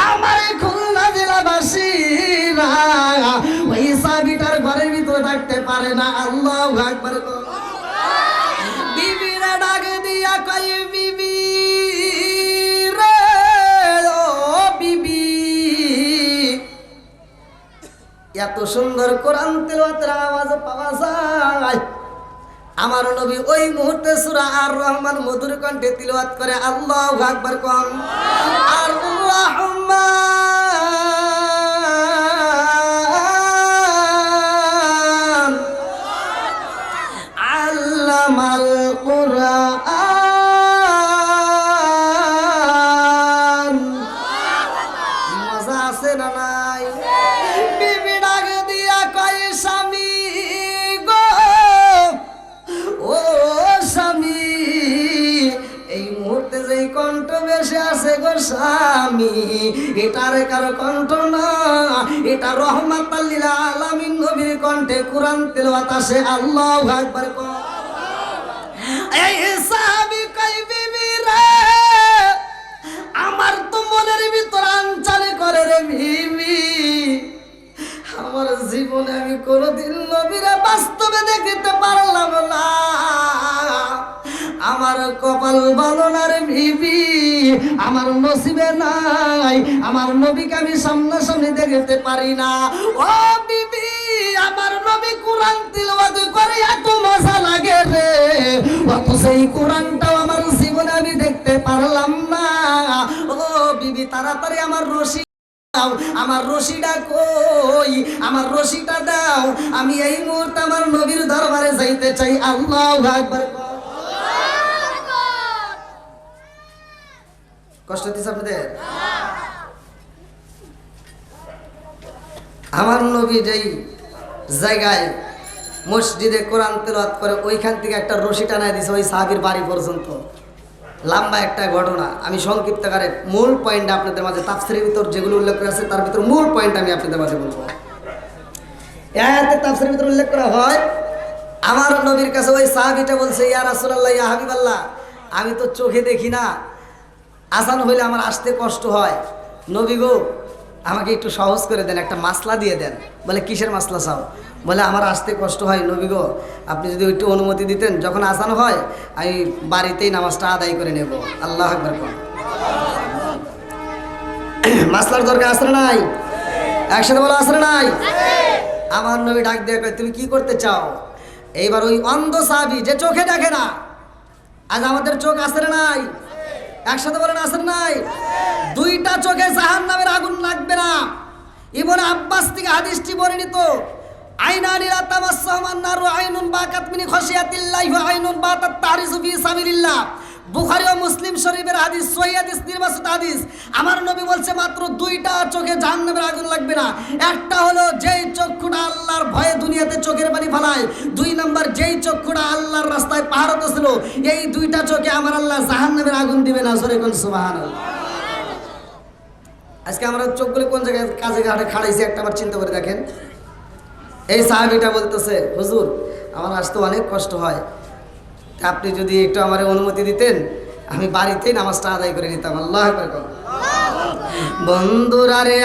আমার খুলনা জেলাবাসীরা ওই সাহাবীটার ঘরের ভিতরে থাকতে পারে না। আল্লাহু আকবার। বিবিরা ডাক দিয়া কই বিবি রে ও বিবি, এত সুন্দর কোরআন তেলাওয়াতের আওয়াজ পাওয়া যায়। আমার নবী ওই মুহূর্তে সূরা আর রহমান মধুর কণ্ঠে তিলাওয়াত করে। আল্লাহু আকবার কোন। আর রহমান আল্লামাল কুরআন। মজা আছে না নাই? বিবি ডাক দিয়া কয় স্বামী গো ও স্বামী, এই মুহূর্তে যেই কণ্ঠ বেশি আছে গো স্বামী এটার কারো কণ্ঠ না, এটা রহমাতাল লিল আলামিন নবীর কণ্ঠে কোরআন তেলাওয়াত আসে। আল্লাহু আকবার। এই সাহাবী কই বিবি রে আমার তো মনের ভিতর আনচালে করে রে বিবি, আমার জীবনে আমি কোনোদিন নবীরে বাস্তবে দেখতে পারলাম না। আমার কপাল ভালো না রে বিবি, আমার নসিবে নাই, আমার নবীকে আমি সামনাসামনি দেখতে পারি না। ও বিবি, আমার নবী কোরআন তিলাওয়াত করে এত মজা লাগে রে, অত সেই কোরআনটাও আমার জীবনে আমি দেখতে পারলাম না। ও বিবি, তাড়াতাড়ি আমার রশি দাও, আমার রশিটা কই, আমার রশিটা দাও, আমি এই মুহূর্তে আমার নবীর দরবারে যাইতে চাই। আল্লাহু আকবার। কষ্ট হচ্ছে আপনাদের? আমার নবী যেই জায়গায় মসজিদে কোরআন তেলাওয়াত করে ওইখান থেকে একটা রশি টানায় দিছে ওই সাহাবীর বাড়ি পর্যন্ত। লম্বা একটা ঘটনা, আমি সংক্ষিপ্ত আকারে মূল পয়েন্ট আপনাদের মাঝে, তাফসীরের ভিতর যেগুলো উল্লেখ করা আছে তার ভিতর মূল পয়েন্ট আমি আপনাদের মাঝে বলবো। আয়াতে তাফসীরের ভিতর উল্লেখ করা হয়, আমার নবীর কাছে ওই সাহাবীটা বলছে, ইয়া রাসূলুল্লাহ, ইয়া হাবিবাল্লাহ, আমি তো চোখে দেখি না, আজান হইলে আমার আসতে কষ্ট হয়, নবী গো আমাকে একটু সহজ করে দেন, একটা মাসলা দিয়ে দেন। বলে কিসের মাসলা চাও? বলে আমার আসতে কষ্ট হয়, নবী গো আপনি যদি একটু অনুমতি দিতেন, যখন আজান হয় আমি বাড়িতেই নামাজটা আদায় করে নেব। আল্লাহু আকবার। মাসলার দরকার আছে না নাই? একসাথে বলো আছে না নাই? আমার নবী ডাক দিয়ে কয়, তুমি কি করতে চাও? এইবার ওই অন্ধ সাহাবী যে চোখে দেখে না, আজ আমাদের চোখ আছে না নাই? একসাথে বলেন আছে না নাই? দুইটা চোখে জাহান্নামের আগুন লাগবে না। ইবনে আব্বাস থেকে হাদিসটি বর্ণিত, আইনানি লা তামাসসাহুমান নারু আইনুন বাকাত মিন খাশিয়াতিল্লাহি ওয়া আইনুন বাতাত তাহরিসু ফি সাবিলিল্লাহ। বুখারী ও মুসলিম শরীফের হাদিস, সহিহ হাদিস, নির্বাচিত হাদিস। আমার নবী বলছে মাত্র দুইটা চোখে জাহান্নামের আগুন লাগবে না। একটা হলো যেই চক্ষুটা আল্লাহর ভয়ে দুনিয়াতে চোখের পানি ফেলায়, দুই নাম্বার যেই চক্ষুটা আল্লাহর রাস্তায় পাহাড়ত ছিল, এই দুইটা চোখে আমার আল্লাহ জাহান্নামের আগুন দিবে না। জোরে কোন সুবহানাল্লাহ। আজকে আমরা চোখগুলো কোন জায়গায় কাজে ঘাটে খাড়াইছি একটা বার চিন্তা করে দেখেন। এই সাহাবীটা বলতেছে, হুজুর আমার আসতে অনেক কষ্ট হয়, আপনি যদি একটু আমার অনুমতি দিতেন আমি বাড়িতেই নামাজটা আদায় করে নিতাম। আল্লাহু আকবার। বন্ধুরা রে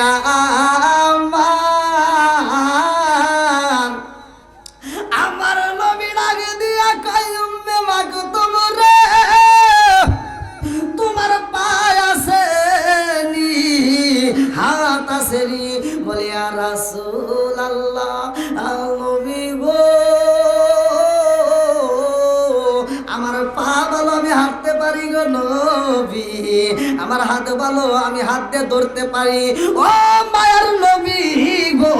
আমার নবী ডাক দিয়া কয়, উম্মে মাকতুম রে, তোমার পায় আছে নি, হাত আছে নি? বলে ইয়া রাসূলুল্লাহ, নবী গো আমার পা ভালো, আমি হাঁটতে পারি গো নবী, আমার হাত ভালো, আমি হাত দিয়ে ধরতে পারি। ও মায়ার নবী গো,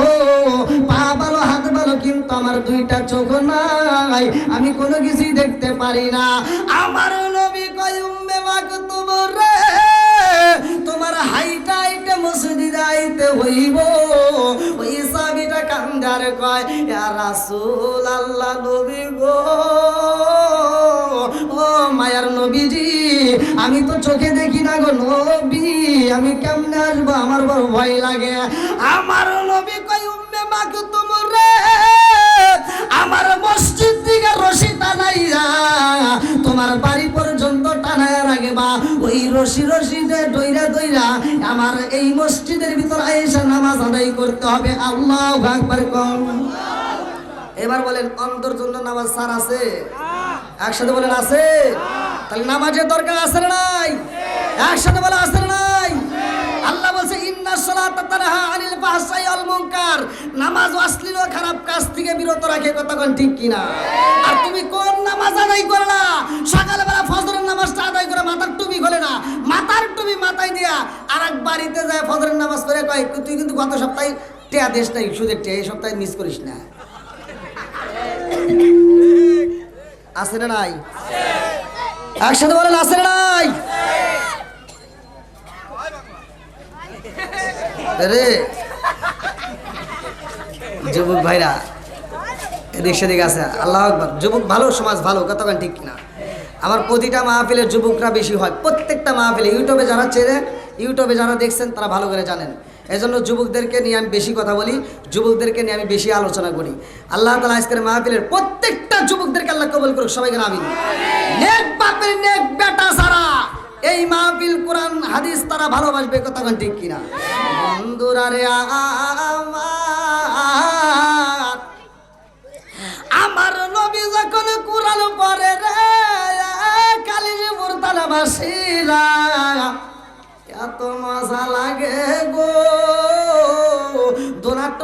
পা ভালো হাত ভালো, কিন্তু আমার দুইটা চোখ নাই, আমি কোনো কিছুই দেখতে পারি না। আমার নবী কয়, উম্মে মাকতুম রে, তোমার হাইটা হাইটা মসজিদে আইতে হইব। ওই সাহাবীটা কান্দার কয়, ইয়া রাসূলুল্লাহ, নবী গো, ও মায়ার নবীজি, আমি তো চোখে দেখি না গো নবী, আমি কেমনে আসবো, আমার বড় ভয় লাগে। আমার নবী কয়, উম্মে মাকতুম রে, আমার মসজিদ থেকে রশি টানাইয়া তোমার বাড়ি পর্যন্ত টানায় রাখবা। ওই রশি রশিতে দইরা দইরা আমার এই মসজিদের ভিতর আয়েশা নামাজ আদায় করতে হবে। আল্লাহু আকবার। এবার বলেন, অন্তর জন্য নামাজ সার আছে? একসাথে বলেন আছে? তাহলে নামাজের দরকার আছে না নাই? একসাথে বলে আছে না নাই? আল্লাহ বলছে, ইন্নাস সালাতা তানহা আনিল ফাহশাই ওয়াল মুনকার, নামাজ অশ্লীল ও খারাপ কাজ থেকে বিরত রাখে। কথা কোন ঠিক কিনা? আর তুমি কোন নামাজ আদায় করে না? সকালবেলা ফজরের নামাজটা আদায় করে মাথার টুপি খোলে না, মাথার টুপি মাথায় দিয়া আরেক বাড়িতে যায় ফজরের নামাজ পড়ে কয়, তুই কিন্তু গত সপ্তাহে টেয়া দেশ নাই, সুদের টেয়া, এই সপ্তাহে মিস করিস না। আছে না নাই? একসাথে বলেন আছে না নাই? রে যুবক ভাইরা এদিক সেদিক আছে। আল্লাহু আকবার। যুবক ভালো, সমাজ ভালো। কতক্ষণ ঠিক কিনা? আমার প্রতিটা মাহফিলের যুবকরা বেশি হয়, প্রত্যেকটা মাহফিলে। ইউটিউবে যারা দেখছেন তারা ভালো করে জানেন। এজন্য যুবকদেরকে নিয়ে আমি বেশি কথা বলি, যুবকদেরকে নিয়ে আমি বেশি আলোচনা করি। আল্লাহ তাআলা আজকের মাহফিলের প্রত্যেকটা যুবকদেরকে আল্লাহ কবুল করুক। সবাইকে আমিন। নেক বাপের নেক বেটা ছাড়া এই মাহফিল কোরআন হাদিস তারা ভালোবাসবে, কথা কোন ঠিক কিনা? বন্ধুরা রে আমার নবী যখন কোরআন পড়ে রে কালিজিপুর তালাবাসীরা এত মজা লাগে গো। দোনাট্য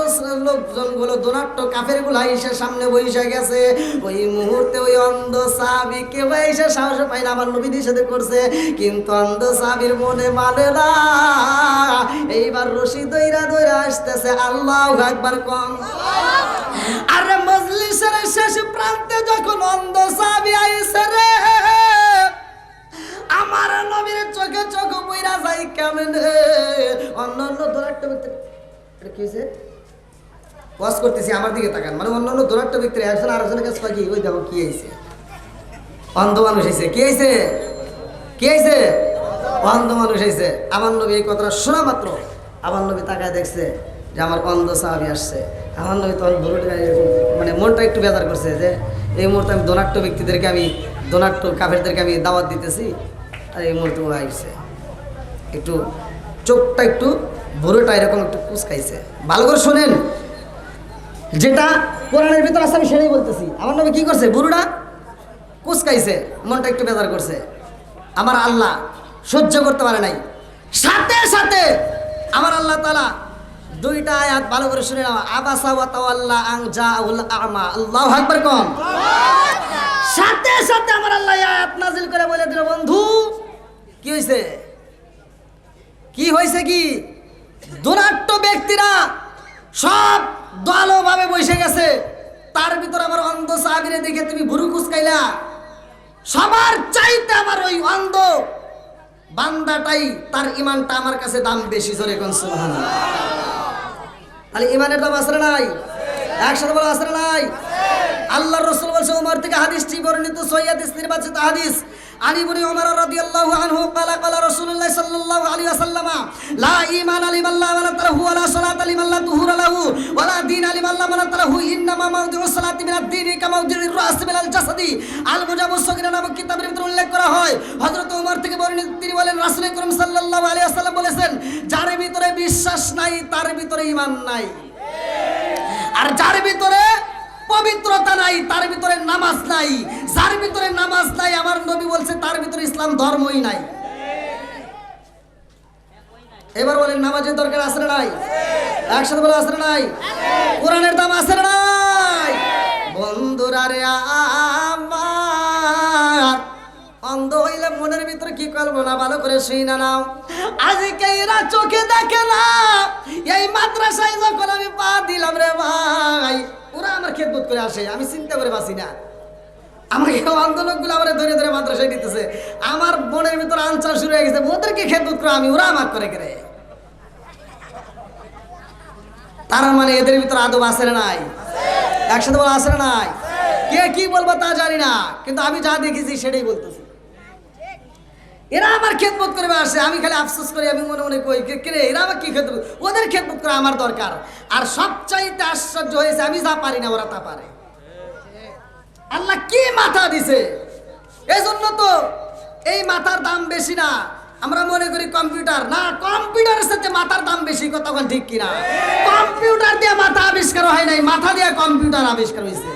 লোকজনগুলো, দোনাট্য কাফের গুলা এসে সামনে বসে গেছে। ওই মুহূর্তে ওই অন্ধ সাহাবী কেউ এসে সাহস পায় না আমার নবী নিষেধ করছে, কিন্তু অন্ধ সাহাবীর মনে মানে না। এইবার রশি দইরা দইরা আসতেছে, আল্লাহু আকবার কম। আরে মজলিসের শেষ প্রান্তে যখন অন্ধ সাহাবী আইছে রে আমার নবীর চোখে চোখ বইরা যায় কেমনে। অন্যান্য দোনাট্য ব্যক্তি এটা কি হয়েছে ওয়াজ করতেছি আমার দিকে তাকান, মানে অন্যান্য দোনাট্য ব্যক্তিরা একজন আর একজনের কাছে কয় কি ওই দেখো কি হয়েছে, অন্ধ মানুষ হয়েছে। কি হয়েছে? কি হয়েছে? অন্ধ মানুষ হয়েছে। আমার নবী এই কথাটা শোনা মাত্র আমার নবী তাকায় দেখছে যে আমার অন্ধ সাহাবী আসছে। আমার নবী তখন মানে মনটা একটু বেজার করছে যে এই মুহূর্তে আমি দোনাট্য ব্যক্তিদেরকে, আমি দোনাট্য কাফেরদেরকে আমি দাওয়াত দিতেছি, আর এই মুহূর্তে ও আইছে একটু চোখটা একটু বুড়োটা এরকম একটু কুচকাইছে। ভালো করে শোনেন, যেটা কোরআনের ভিতর আছে আমি সেটাই বলতেছি। আমার নবী কি করছে? বুড়োটা কুচকাইছে, মনটা একটু বেজার করছে। আমার আল্লাহ সহ্য করতে পারে নাই, সাথে সাথে আমার আল্লাহ তাআলা দুইটা আয়াত ভালো করে শুনে নাও। আবাসা ওয়া তাওয়াল্লা আন জাআউল আ'মা। আল্লাহু আকবার কম। সাথে সাথে আমার আল্লাহ আয়াত নাযিল করে বলে দিল, বন্ধু কি হইছে? কি হইছে? কি দুরাট্য ব্যক্তিরা সব দলভাবে বসে গেছে, তার ভিতর আমার অন্ধ সাহাবীরে দেখে তুমি ভুরু কুচকাইলা। সবার চাইতে আমার ওই অন্ধ বান্দাটাই, তার ইমানটা আমার কাছে দাম বেশি। জোরে কোন সুবহানাল্লাহ। তাহলে ইমানের দাম আছে না নাই? একসাথে বলা আছে না নাই? আল্লাহর রাসূল বলেছে, ওমর থেকে হাদিসটি বর্ণিত, সহিহ হাদিস, নির্বাচিত হাদিস। আলী ইবনে ওমর রাদিয়াল্লাহু আনহু قال قال رسول الله صلى الله عليه وسلم لا ايمان لمن لا ولا له ولا صلاه لمن لا طهور له ولا دين لمن لا من له انما موضع الصلاه من الدين كموضع الراس من الجسد। আল মুজাবুস সগীরা নামক কিতাবের ভিতরে উল্লেখ করা হয়, হযরত ওমর থেকে বর্ণিত, তিনি বলেন রাসূল করিম সাল্লাল্লাহু আলাইহি ওয়াসাল্লাম বলেছেন, যার ভিতরে বিশ্বাস নাই তার ভিতরে ঈমান নাই, আর যার ভিতরে পবিত্রতা নাই তার ভিতরে নামাজ নাই, যার ভিতরে নামাজ নাই আমার নবী বলছে তার ভিতরে ইসলাম ধর্মই নাই। এবার বলেন নামাজের দরকার আছে না নাই? একসাথে বলে আছে না নাই? কোরআনের দাম আছে না নাই? বন্ধুরা রে আমার অন্ধ হইলে মনের ভিতরে কি কল্পনা ভালো করে শুনে নাও। আজকে এরা চোখে দেখে না, এই মাদ্রাসায় যখন আমি পা দিলাম রে ভাই, ওরা আমার খেদমত করে আসে, আমি চিন্তা করে বাঁচি না। আমাকে অন্ধ লোকগুলো আমার ধরে ধরে মাদ্রাসায় দিতেছে, আমার মনের ভিতরে আনসার শুরু হয়ে গেছে, ওদেরকে খেদমত করে আমি, ওরা আমার করে করে। তার মানে এদের ভিতরে আদব আছে না নাই? একসাথে বলা আছে না নাই? কে কি বলবো তা জানি না, কিন্তু আমি যা দেখেছি সেটাই বলতেছি। এরা আমার খেদমত করে আসে, আমি খালি আফসোস করি, আমি মনে মনে কই কে এরা আমার কি খেদমত, ওদের খেদমত করে আমার দরকার। আর সবচাইতে আশ্চর্য হয়েছে আমি যা পারি না ওরা তা পারে। আল্লাহ কি মাথা দিছে, এজন্য তো এই মাথার দাম বেশি না। আমরা মনে করি কম্পিউটার, না, কম্পিউটারের সাথে মাথার দাম বেশি, কতক্ষণ ঠিক কিনা? কম্পিউটার দিয়ে মাথা আবিষ্কার হয় নাই, মাথা দিয়ে কম্পিউটার আবিষ্কার হয়েছে।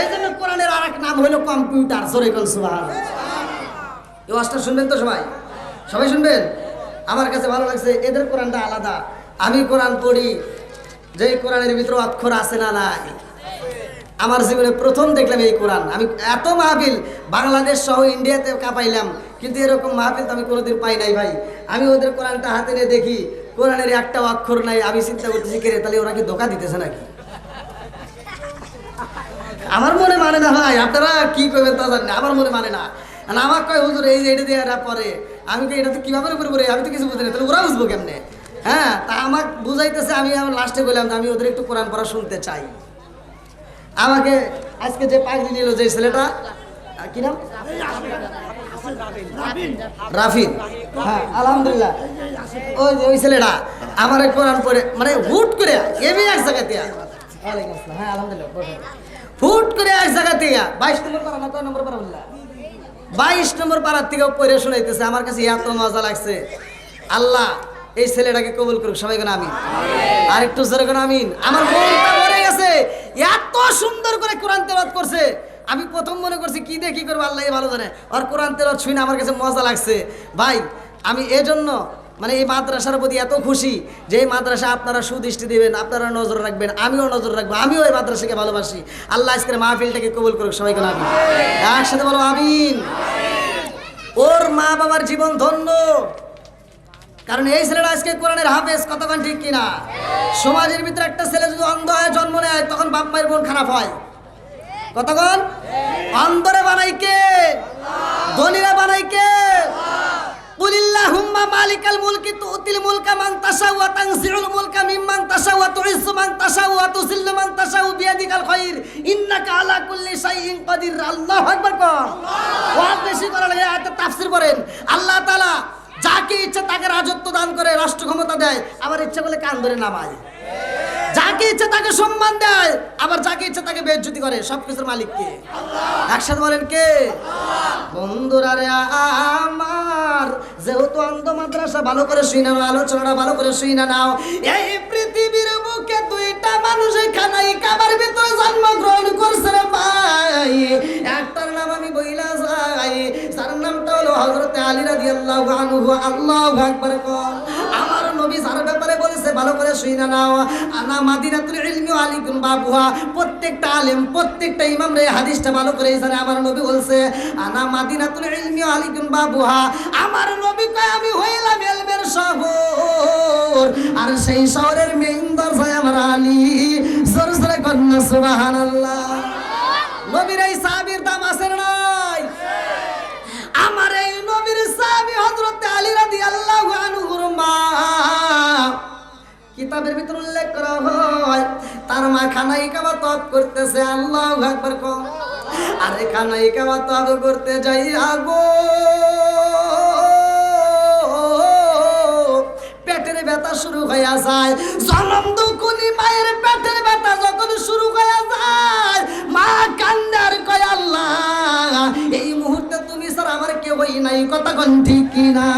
এই জন্য কোরআনের আরেক নাম হলো কম্পিউটার। জোরে কোন সুবহানাল্লাহ। এই ওয়াজটা শুনবেন তো সবাই? সবাই শুনবেন? আমার কাছে ভালো লাগছে, এদের কোরআনটা আলাদা। আমি কোরআন পড়ি, যে কোরআনের ভিতরে অক্ষর আছে না নাই। আমার জীবনে প্রথম দেখলাম এই কোরআন। আমি এত মাহফিল বাংলাদেশ সহ ইন্ডিয়াতে কাঁপাইলাম, কিন্তু এরকম মাহফিল তো আমি কোনোদিন পাই নাই ভাই। আমি ওদের কোরআনটা হাতে নিয়ে দেখি কোরআনের একটা অক্ষর নাই। আমি চিন্তা করতেছি কে রে, তাহলে ওরা কি ধোঁকা দিতেছে নাকি? আমার মনে মানে না ভাই, আপনারা কি করবেন তা জানেন, আমার মনে মানে না। আমার কয় হুজুর এই যে এটা দিয়ে এরা পরে, আমি তো এটা তো কিভাবে করে, আমি তো কিছু বুঝি না, তাহলে ওরা বুঝবো কেমনে? হ্যাঁ, তা আমাকে বুঝাইতেছে। আমি আমার লাস্টে বললাম যে আমি ওদের একটু কোরআন পড়া শুনতে চাই। আমাকে আজকে যে পাগড়ি নিল যে ছেলেটা, কি নাম? রাফিদ। হ্যাঁ, আলহামদুলিল্লাহ। ওই ছেলেটা আমার কোরআন পড়ে মানে হুট করে এমনি এক জায়গাতে, হ্যাঁ আলহামদুলিল্লাহ, হুট করে এক জায়গা থেকে 22 নম্বর পারা না, কয় নম্বর পারা বললা? 22 নম্বর পাড়ার থেকে পড়ে শোনাইতেছে, আমার কাছে এত মজা লাগছে। আল্লাহ এই ছেলেটাকে কবুল করুক, সবাই কোন আমিন। আর একটু জোরে কোন আমিন। আমার মনটা ভরে গেছে, এত সুন্দর করে কোরআন তেলাওয়াত করছে। আমি প্রথম মনে করছি কি দিয়ে কি করবো আল্লাহ ভালো জানে, আর কোরআন তেলাওয়াত শুনে আমার কাছে মজা লাগছে। ভাই আমি এজন্য মানে এই মাদ্রাসার প্রতি এত খুশি যে এই মাদ্রাসা আপনারা সুদৃষ্টি দিবেন, আপনারা নজর রাখবেন, আমিও নজর রাখবো, আমিও এই মাদ্রাসাকে ভালোবাসি। আল্লাহ আজকের মাহফিলটাকে কবুল করুক, সবাই কোন আমিন। একসাথে বলো আমিন। ওর মা বাবার জীবন ধন্য, কারণ এই ছেলেটা আজকে কোরআনের হাফেজ, কতক্ষণ ঠিক কিনা? সমাজের ভিতরে একটা ছেলে যদি অন্ধ হয়ে জন্ম নেয় তখন বাপ মায়ের মন খারাপ হয়, কতক্ষণ? অন্ধরে বানাই কে? ধনীরা বানাই কে? কুলিল্লাহুম্মা মালিকাল মুলকি তুতিল মুলকা মান তাশাউ ওয়া তানজিউল মুলকা মিম্মান তাশাউ ওয়া তুইজ্জু মান তাশাউ ওয়া তুযিল্লু মান তাশাউ বিয়াদিকাল খায়র ইন্নাকা আলা কুল্লি শাইইন কাদির। আল্লাহু আকবার। ওয়াজ বেশি করা লাগে, আয়াতের তাফসীর করেন। আল্লাহ তাআলা যাকে ইচ্ছা তাকে রাজত্ব দান করে, রাষ্ট্র ক্ষমতা দেয়, আবার ইচ্ছা করলে কান ধরে নামায়। যাকে ইচ্ছা তাকে সম্মান দেয়, আবার যাকে ইচ্ছা তাকে বেইজ্জতি করে। সবকিছুর মালিক কে? একসাথে বলেন কে? বন্ধুরা রে আমার, যেহেতু অন্ধ মাদ্রাসা ভালো করে শুই না, আলোচনাটা ভালো করে শুই না নাও। এই পৃথিবীর বুকে দুইটা মানুষ খানাই কাবার ভিতরে জন্মগ্রহণ করছে রে ভাই। একটার নাম আমি বইলা যাই, যার নামটা হলো হযরত আলী রাদিয়াল্লাহু আনহু। আল্লাহু আকবার। আমার নবী যার ব্যাপারে বলেছে ভালো করে শুই না নাও, আনা মাদিনাতুল ইলমি ওয়া আলিকুম বাবুহা। প্রত্যেকটা আলেম, প্রত্যেকটা ইমাম রে হাদিসটা ভালো করে জানে। আমার নবী বলছে আনা মাদিনাতুল ইলমি ওয়া আলিকুম বাবুহা। আমার নবী কয় আমি হইলাম ইলমের শহর, আর সেই শহরের মেইন দরজায় আমার আলী। জোরে জোরে কন্না সুবহানাল্লাহ। নবীর এই সাহাবীর দাম আছে না নাই? আমার এই নবীর সাহাবী হযরত আলী রাদিয়াল্লাহু আনহুর মা, কিতাবের ভিতর উল্লেখ করা হয় তার মা খানাই কাবা তওয়াফ করতেছে। আল্লাহু আকবার। আরে খানাই কাবা তওয়াফ করতে যাই আগো পেটের ব্যথা শুরু হয়ে যায়। জনম দুকুনি মায়ের পেটের ব্যথা যখন শুরু হয়ে যায়, মা কান্দে আর কয় আল্লাহ এই মুহূর্তে তুমি স্যার আমার কেউই নাই, কতক্ষণ ঠিক কিনা?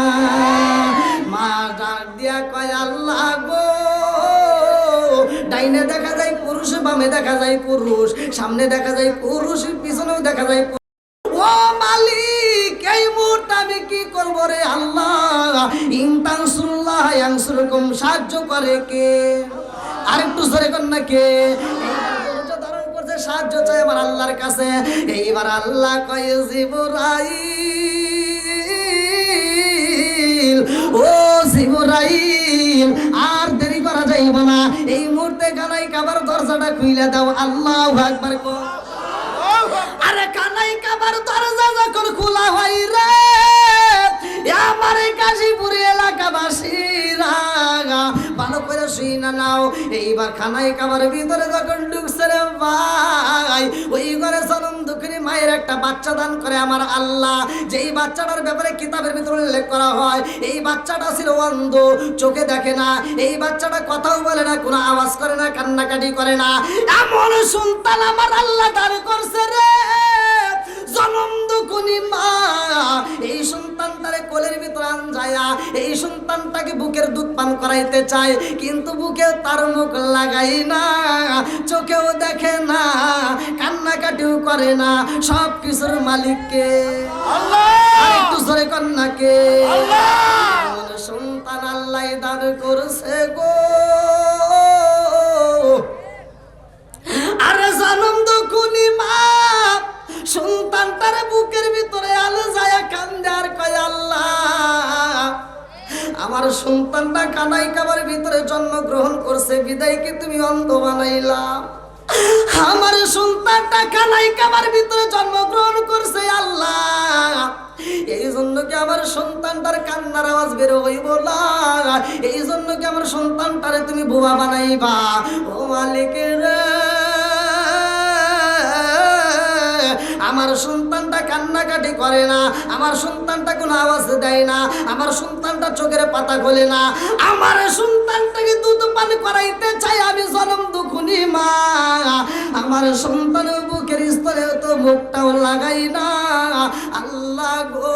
মা ডাক দিয়া কয় আল্লাহ গো, ডাইনে দেখা যায় পুরুষ, বামে দেখা যায় পুরুষ, সামনে দেখা যায় পুরুষ, পিছনেও দেখা যায় পুরুষ। ও মালিক এই মুহূর্তে আমি কি করব রে আল্লাহ? ইনতানসুরুল্লাহ ইয়ানসুরকুম। সাহায্য করে কে? আরেকটু জোরে কর না কে? ধারণ করছে, সাহায্য চাই আমার আল্লাহর কাছে। এইবার আল্লাহ কয় জিবরাইল, ও জিবরাইল আর দেরি করা যাইব না, এই মুহূর্তে খানাই কাবার দরজাটা খুইলা দাও। আল্লাহু আকবার। আরে খানাই কাবার দরজা যখন খোলা হয় রে, আমার কাশীপুর এলাকাবাসীরা ভালো করে শুই না নাও। এইবার খানাই কাবার ভিতরে যখন ঢুকছে রে ভাই, ওই ঘরে জনম দুঃখিনী মায়ের একটা বাচ্চা দান করে আমার আল্লাহ। যেই বাচ্চাটার ব্যাপারে কিতাবের ভিতরে উল্লেখ করা হয় এই বাচ্চাটা ছিল অন্ধ, চোখে দেখে না। এই বাচ্চাটা কথাও বলে না, কোনো আওয়াজ করে না, কান্নাকাটি করে না। এমন সন্তান আমার আল্লাহ দান করছে রে জনম দুঃখিনী মা। এই সন্তানটারে কোলের ভিতরে আনজায়া এই সন্তানটাকে বুকের দুধ পান করাইতে চায়, কিন্তু বুকে তার মুখ লাগাই না, চোখেও দেখে না, কান্নাকাটিও করে না। সব কিছুর মালিককে আল্লাহ। আরেকটু জোরে কন্যাকে আল্লাহ। সন্তান আল্লাহ দান করছে গো। আরে জনম দুঃখিনী মা সন্তানটারে বুকের ভিতরে আলো যায় কান্দে আর কয় আল্লাহ আমার সন্তানটা কানাই কাবার ভিতরে জন্মগ্রহণ করছে, বিদায়কে তুমি অন্ধ বানাইলা। আমার সন্তানটা কানাই কাবার ভিতরে জন্মগ্রহণ করছে আল্লাহ, এই জন্য কি আমার সন্তানটার কান্নার আওয়াজ বের হইব না? এই জন্য কি আমার সন্তানটারে তুমি বোবা বানাইবা? ও মালিকের আমার সন্তানটা কান্নাকাটি করে না, আমার সন্তানটা কোনো আওয়াজ দেয় না, আমার সন্তানটা চোখের পাতা খোলে না, আমার সন্তানটাকে দুধ পান করাইতে চাই আমি জনম দুঃখিনী মা। আমার সন্তানের বুকের স্তরে তো মুখটাও লাগাই না। আল্লাহ গো,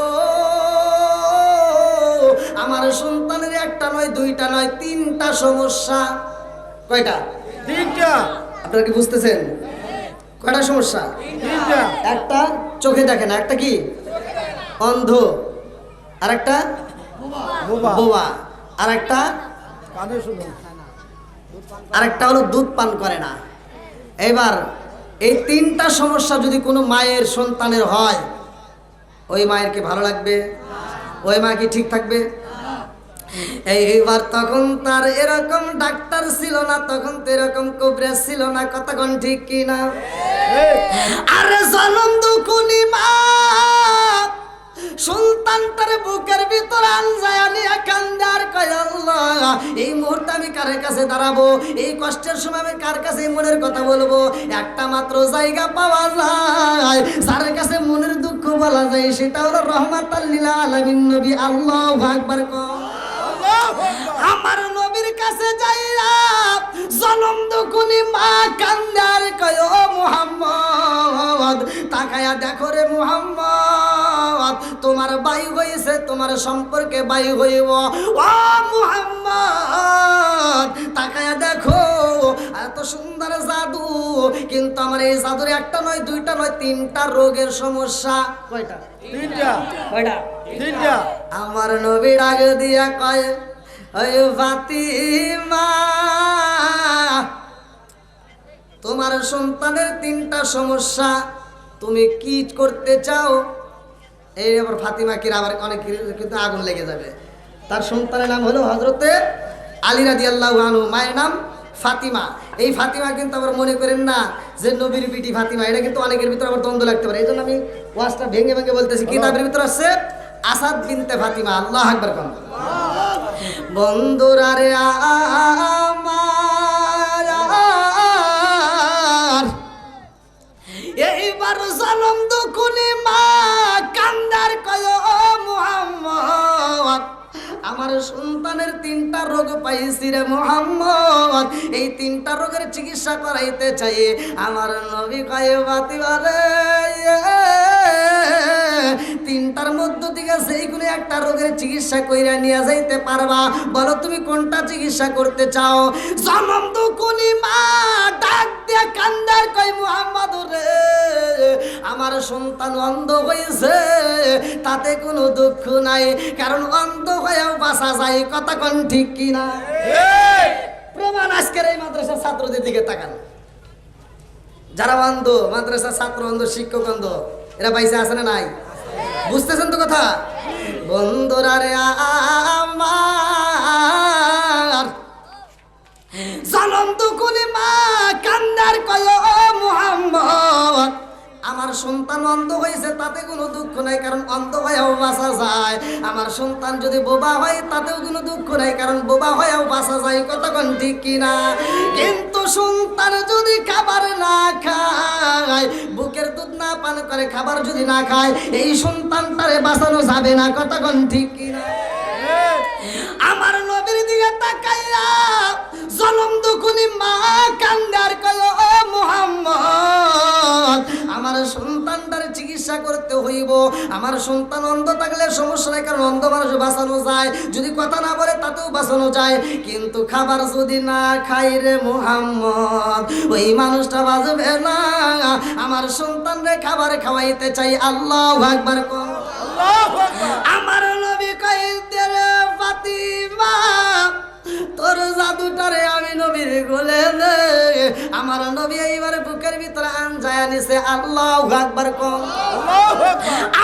আমার সন্তানের একটা নয়, দুইটা নয়, তিনটা সমস্যা। কয়টা? তিনটা। আপনারা কি বুঝতেছেন? কয়টা সমস্যা? তিনটা। একটা চোখে দেখে না, একটা কি অন্ধ, আর একটা বোবা। বোবা, আর একটা কানে শুনো। আরেকটা হলো দুধ পান করে না। এবার এই তিনটা সমস্যা যদি কোনো মায়ের সন্তানের হয়, ওই মায়ের কি ভালো লাগবে? ওই মা কি ঠিক থাকবে? এইবার তখন তার এরকম ডাক্তার ছিল না, তখন তো এরকম কবরেজ ছিল না, কতক্ষণ ঠিক কিনা? আরে জনম দুকুনি মা সন্তানটার বুকের ভিতর আনজায় নিয়ে কান্দার কয় আল্লাহ, এই মুহূর্তে আমি কার কাছে দাঁড়াবো? এই কষ্টের সময় আমি কার কাছে মনের কথা বলবো? একটা মাত্র জায়গা পাওয়া যায় যার কাছে মনের দুঃখ বলা যায়, সেটা হলো রহমাতাল লিল আলামিন নবী। আল্লাহু আকবার। আমার নবীর কাছে যাইয়া জনম দুকুনি মা কান্দার কয় ও মুহাম্মদ, তাকায়া দেখো রে মুহাম্মদ, তোমার বায়ু হয়েছে, তোমার সম্পর্কে বায়ু হইব। ও মুহাম্মদ, তাকায়া দেখো, এত সুন্দর জাদু, কিন্তু আমার এই জাদুর একটা নয়, দুইটা নয়, তিনটা রোগের সমস্যা। কয়টা? তিনটা। কয়টা? তিনটা। আমার নবী ডাক দিয়া কয়, ওই ফাতিমা, তোমার সন্তানের তিনটা সমস্যা, তুমি কি করতে চাও? এই আবার ফাতিমা কি আবার অনেক কিন্তু আগুন লেগে যাবে। তার সন্তানের নাম হলো হযরতে আলী রাদিয়াল্লাহু আনহু, মায়ের নাম ফাতিমা। এই ফাতিমা কিন্তু আবার মনে করেন না যে নবীর বিটি ফাতিমা, এটা কিন্তু অনেকের ভিতরে আবার দ্বন্দ্ব লাগতে পারে। এই জন্য আমি ওয়াজটা ভেঙে ভেঙে বলতেছি। কিতাবের ভিতরে আছে আসাদ বিনতে ফাতিমা। আল্লাহ আকবার। কোন বন্ধুরা রে আমার, এইবার জনম দুকুনি মা কান্দার কয় ও মুহাম্মদ, আমার সন্তানের তিনটা রোগ পাইছি রে মুহাম্মদ, এই তিনটা রোগের চিকিৎসা করাইতে চাই। আমার নবী কয় ফাতিমা রে, তিনটার মধ্য থেকে যেইগুলো একটা রোগের চিকিৎসা কইরা নিয়ে যাইতে পারবা, বলো তুমি কোনটা চিকিৎসা করতে চাও? জনম দুকুনি মা ডাক দিয়ে কান্দার কয় মুহাম্মদ রে, আমার সন্তান অন্ধ হয়েছে, তাতে কোনো দুঃখ নাই, কারণ অন্ধ হয়েও বাঁচা যায়। কথা কোন ঠিক কিনা? প্রমাণ আজকের এই মাদ্রাসার ছাত্রদের দিকে তাকান, যারা অন্ধ, মাদ্রাসার ছাত্র অন্ধ, শিক্ষক অন্ধ, এরা বাইসে আছে না নাই? বুঝতেছেন তো কথা? বন্ধুরা রে আমার, জনম দুকুনি মা কান্দার কয় ও মুহাম্মদ, আমার সন্তান অন্ধ হয়েছে, তাতে কোনো দুঃখ নাই, কারণ অন্ধ হয়েও বাঁচা যায়। আমার সন্তান যদি বোবা হয়, তাতেও কোনো দুঃখ নাই, কারণ বোবা হয়েও বাঁচা যায়। কতক্ষণ ঠিক কিনা? কিন্তু সন্তান যদি খাবার না খায়, বুকের দুধ না পান করে, খাবার যদি না খায়, এই সন্তানটারে বাঁচানো যাবে না। কতক্ষণ ঠিক কিনা? আমার নবীর দিকে তাকাইয়া জনম দুকুনি মা কান্দার কয় ও মুহাম্মদ, আমার সন্তানটার চিকিৎসা করতে হইব। আমার সন্তান অন্ধ থাকলে সমস্যা নাই, কারণ অন্ধ মানুষ বাঁচানো যায়, যদি কথা না বলে তাতেও বাঁচানো যায়। কিন্তু খাবার যদি না খাই রে মুহাম্মদ, ওই মানুষটা বাঁচবে না। আমার সন্তানরে খাবার খাওয়াইতে চাই। আল্লাহু আকবার। আমার নবী কয় রে ফাতিমা, তোর জাদুটারে আমি নবীর গোলে নে। আমার নবী এইবার বুকের ভিতরে আনজায় নিছে। আল্লাহু আকবার। কোন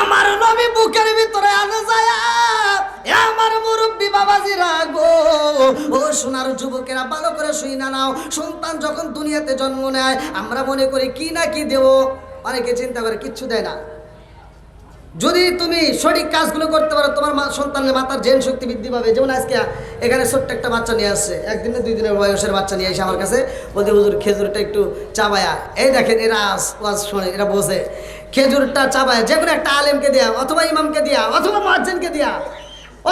আমার নবী বুকের ভিতরে আনজায়, আমার মুরব্বী বাবাজিরা গো, ও সোনার যুবকেরা, ভালো করে শুই না নাও। সন্তান যখন দুনিয়াতে জন্ম নেয়, আমরা মনে করি কি না কি দেব, অনেকে চিন্তা করে কিচ্ছু দেয় না। যদি তুমি সঠিক কাজগুলো করতে পারো, তোমার সন্তানের মাথার জেন শক্তি বৃদ্ধি পাবে। যেমন আজকে এখানে ছোট্ট একটা বাচ্চা নিয়ে আসছে, একদিনে 2 দিনের বয়সের বাচ্চা নিয়ে এসে আমার কাছে বলতে, হুজুর খেজুরটা একটু চাবায়া। এই দেখেন, এরা ওয়াজ শোনে, এরা বোঝে। খেজুরটা চাবায়া যে কোনো একটা আলেমকে দেয়া, অথবা ইমামকে দেয়া, অথবা মুয়াজ্জিনকে দেয়া,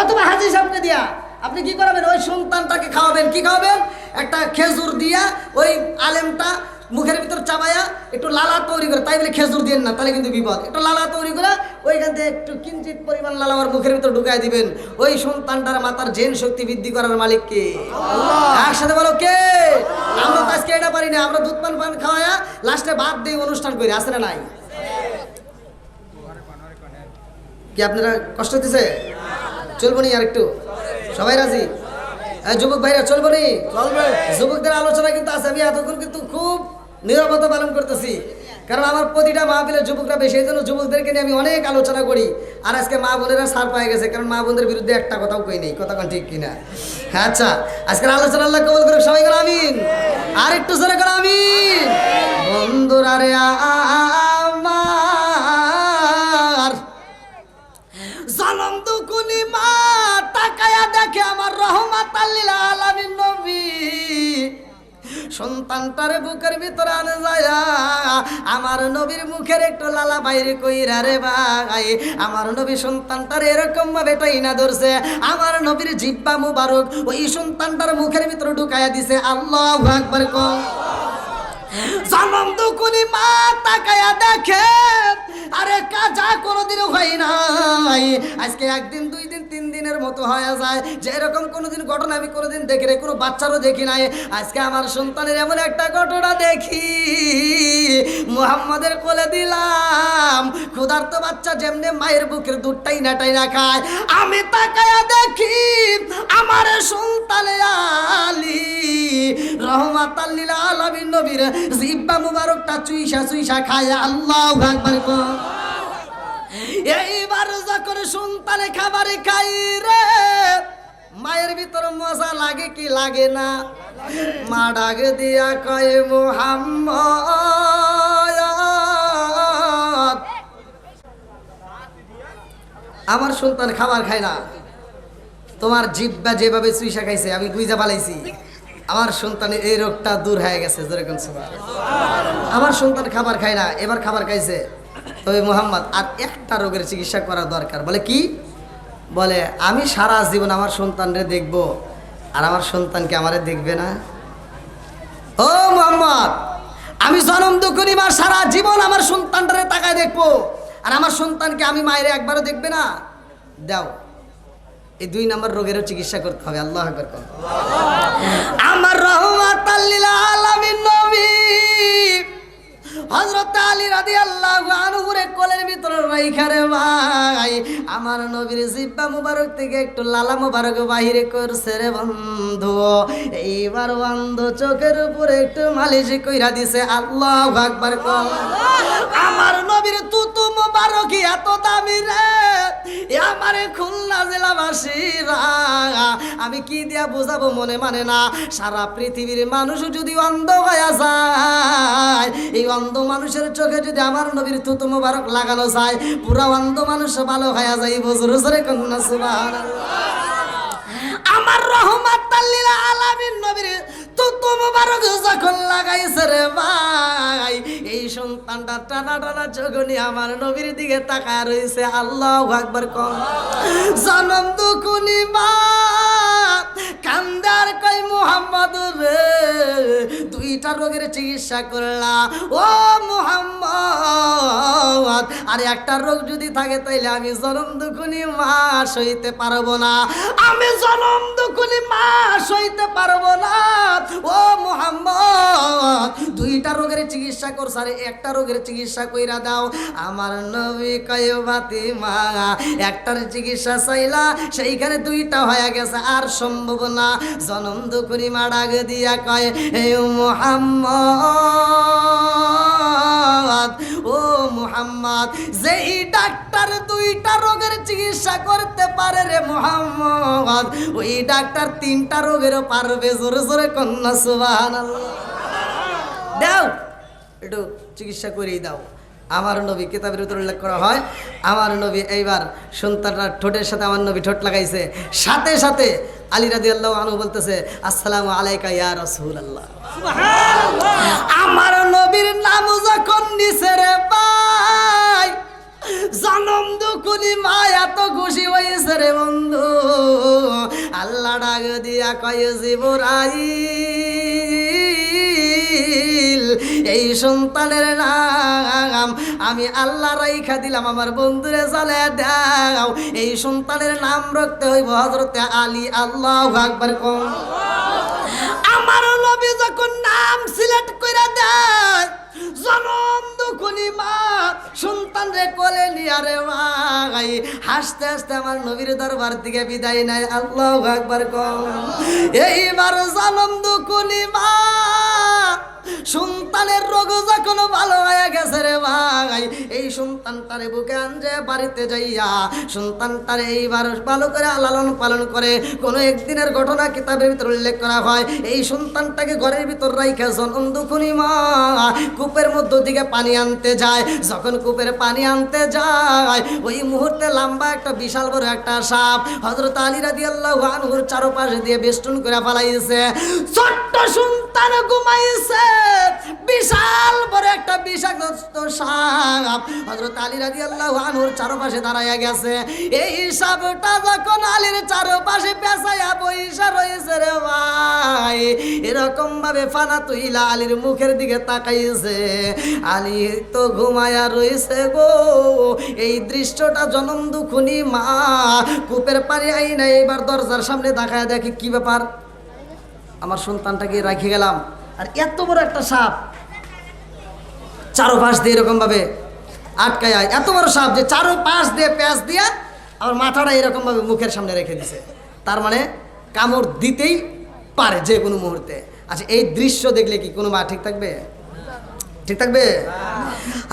অথবা হাজী সাহেবকে দেয়া, আপনি কি করাবেন? ওই সন্তানটাকে খাওয়াবেন। কি খাওয়াবেন? একটা খেজুর দিয়া ওই আলেমটা মুখের ভিতর চাবায়া একটু লালা তৈরি করে, তাই বলে খেজুর দিয়েন না, তাহলে কিন্তু বিপদ। একটু লালা তৈরি করে ওইখান থেকে একটু কিঞ্চিত পরিমাণ লালা আমার মুখের ভিতর ঢুকাই দিবেন। ওই সন্তানটার মাতার জেন শক্তি বৃদ্ধি করার মালিক কে? একসাথে বলো কে? আমরা তো আজকে এটা পারি না, আমরা দুধ পান পান খাওয়ায়া লাস্টে বাদ দিয়ে অনুষ্ঠান করি, আছে না নাই? কি আপনারা কষ্ট হতেছে? চলবো নি আর একটু? সবাই রাজি? যুবক ভাইরা চলবো নি? চলবে। যুবকদের আলোচনা কিন্তু আছে, আমি এতক্ষণ কিন্তু খুব নীরবতা পালন করতেছি, কারণ আমার প্রতিটা মাহফিলের যুবকরা বেশি, এই জন্য যুবকদেরকে নিয়ে আমি অনেক আলোচনা করি। আর আজকে মা বোনেরা সার পায়ে গেছে, কারণ মা বোনদের বিরুদ্ধে একটা কথাও কই নেই, কথা কোন ঠিক কিনা? হ্যাঁ, আচ্ছা, আজকের আলোচনা আল্লাহ কবুল করুক, সবাই করে আমিন। আর একটু জোরে করে আমিন। বন্ধুরা রে আমার, জানম দুকুনি মা তাকায়া দেখে আমার রহমাতাল লিল আলামিন নবী সন্তানটারে বুকের ভিতরে আনে যায়, আমার নবীর মুখের একটু লালা বাইরে কইরা রে ভাই, আমার নবী সন্তানটারে এরকম ভাবে টাইনা ধরছে, আমার নবীর জিহ্বা মুবারক ওই সন্তানটার মুখের ভিতরে ঢুকায়া দিছে। আল্লাহু আকবার কও। জানম দুকুনি মা তাকায়া দেখে, আরে কাজা কোনোদিনও হয় নাই, আজকে একদিন দুই দিন তিন দিনের মতো হয়ে যায়, যে এরকম কোনোদিন ঘটনা আমি কোনোদিন দেখি নাই, কোনো বাচ্চারও দেখি নাই। আজকে আমার সন্তানের এমন একটা ঘটনা দেখি, মুহাম্মাদের কোলে দিলাম, ক্ষুধার্ত বাচ্চা যেমনে মায়ের বুকের দুধটাই নাটাই না খায়, আমি তাকায়া দেখি আমার সন্তানে আলী রহমাতাল লিল আলামিন নবীর জিহ্বা মুবারকটা চুইসা চুইসা খায়। আল্লাহু আকবার কও। এইবার যখন সন্তানে খাবারে খাই রে, মায়ের ভিতর মজা লাগে কি লাগে না? মা ডাক দিয়া কয় মুহাম্মদ, আমার সন্তান খাবার খায় না, তোমার জিহ্বা যেভাবে চুইসা খাইছে আমি বুঝা পালাইছি, আমার সন্তানের এই রোগটা দূর হয়ে গেছে। যেরকম আমার সন্তান খাবার খায় না, এবার খাবার খাইছে, তবে মুহাম্মদ আর একটা রোগের চিকিৎসা করা দরকার। বলে কি? বলে আমি সারা জীবন আমার সন্তানরে দেখব, আর আমার সন্তানকে আমারে দেখবে না। ও মুহাম্মদ, আমি জনম দুকুনি মা সারা জীবন আমার সন্তানটারে তাকায় দেখবো, আর আমার সন্তানকে আমি মায়ের একবারও দেখবে না। দাও, এই 2 নম্বর রোগেরও চিকিৎসা করতে হবে। আল্লাহু আকবার। আমার রহমাতাল লিল আলামিন নবী হযরত আলী রাদিয়াল্লাহু আনহু রে কোলের ভিতরে রাইখা রে ভাই, আমার নবীর জিহ্বা মুবারক থেকে একটু লালা মুবারক বাহিরে করছে রে বন্ধু। এইবার বন্ধু চোখের উপরে একটু মালিশ কইরা দিছে। আল্লাহু আকবার কও। আমার নবীর তুতু মুবারক এত দামি রে, আমারে খুলনা জেলাবাসীরা আমি কি দিয়া বোঝাবো মনে মানে না। সারা পৃথিবীর মানুষ যদি অন্ধ হয়ে যায়, এই অন্ধ মানুষের চোখে যদি আমার নবীর থুতু মুবারক লাগানো যায়, পুরা অন্ধ মানুষ ভালো হয়ে যায়। জোরে জোরে কন্যা সুবহানাল্লাহ। আমার রহমাতাল লিল আলামিন নবীর থুতু মুবারক যখন লাগাইছে রে ভাই, এই সন্তানটা টানা টানা চোখ নিয়ে আমার নবীর দিকে তাকায় রইছে। আল্লাহু আকবার কও। জনম দুকুনি মা কান্দার কই মুহাম্মদ রে, 2টা রোগের চিকিৎসা করলা ও মুহাম্মদ, আর একটা রোগ যদি থাকে তাইলে আমি জনম দুকুনি মা সইতে পারবো না, আমি জনম দুকুনি মা সইতে পারবো না ও মুহাম্মদ। 2টা রোগের চিকিৎসা করছ, আর একটা রোগের চিকিৎসা কইরা দাও। আমার নবী কয় ফাতিমা, একটার চিকিৎসা চাইলা, সেইখানে 2টা হয়ে গেছে, আর সম্ভব না। জনম দুকুনি মা ডাক দিয়া কয় হে মুহাম্মদ, ও মুহাম্মদ, যেই ডাক্তার 2টা রোগের চিকিৎসা করতে পারে রে মুহাম্মদ, ওই ডাক্তার 3টা রোগেরও পারবে। জোরে জোরে কন্যা সুবহানাল্লাহ। দাও, একটু চিকিৎসা করেই দাও। আমার নবী কিতাবের ভিতরে উল্লেখ করা হয়, আমার নবী এইবার সন্তানরা ঠোঁটের সাথে আমার নবী ঠোঁট লাগাইছে, সাথে সাথে আলী রাদিয়াল্লাহু আনহু বলতেছে আসসালামু আলাইকা ইয়া রাসূলুল্লাহ। সুবহানাল্লাহ। আমার নবীর নাম যখন নিছে রে ভাই, জনম দুকুনি মা এত খুশি হয়েছে রে বন্ধু। আল্লাহ ডাক দিয়া কয় জিবরাইল, ইসমাইল, এই সন্তানের নাম আমি আল্লাহ রাইখা দিলাম, আমার বন্ধুরে জালে দাও। এই সন্তানের নাম রাখতে হইব হযরতে আলী। আল্লাহু আকবার কোন। আমার নবী যখন নাম সিলেক্ট কইরা দেয়, জনম দুখুনি মা সন্তান রে কোলে নিয়ে রে ভাই হাসতে হাসতে আমার নবীর দরবার থেকে বিদায় নেয়। আল্লাহু আকবার কোন। এইবার জনম দুখুনি মা সন্তানের রোগ যখন ভালো হয়ে গেছে রে ভাই, এই সন্তানটারে বুকে আনজে বাড়িতে যাইয়া সন্তানটারে এইবার ভালো করে লালন পালন করে। কোনো একদিনের ঘটনা কিতাবের ভিতর উল্লেখ করা হয়, এই সন্তানটাকে ঘরের ভিতর রাইখা জনম দুখুনি মা কূপের মধ্য থেকে পানি আনতে যায়। যখন কূপের পানি আনতে যায়, ওই মুহূর্তে লম্বা একটা বিশাল বড় একটা সাপ হযরত আলী রাদিয়াল্লাহু আনহুর চারপাশে দিয়ে বেষ্টন করে ফেলাইছে। ছোট্ট সন্তান ঘুমাইছে, বিশাল বড় একটা বিষাক্ত সাপ হযরত আলী রাদিয়াল্লাহু আনহুর চারপাশে দাঁড়ায়া গেছে। এই সাপটা যখন আলীর চারপাশে পেঁচাইয়া বইসা রয়েছে রে ভাই, এরকম ভাবে ফানা তুইলা আলীর মুখের দিকে তাকাইছে। আলী তো ঘুমায়া রয়েছে গো। এই দৃশ্যটা জনম দুখুনি মা কূপের পানি আইনা এবার দরজার সামনে দেখায়, দেখে কি ব্যাপার, আমার সন্তানটাকে রেখে গেলাম আর এত বড় একটা সাপ চারোপাশ দিয়ে এরকম ভাবে আটকায়, এত বড় সাপ যে চারোপাশ দিয়ে প্যাঁচ দিয়ে আমার মাথাটা এরকম ভাবে মুখের সামনে রেখে দিছে। তার মানে কামড় দিতেই পারে যে কোনো মুহূর্তে। আচ্ছা, এই দৃশ্য দেখলে কি কোনো মা ঠিক থাকবে? ঠিক থাকবে?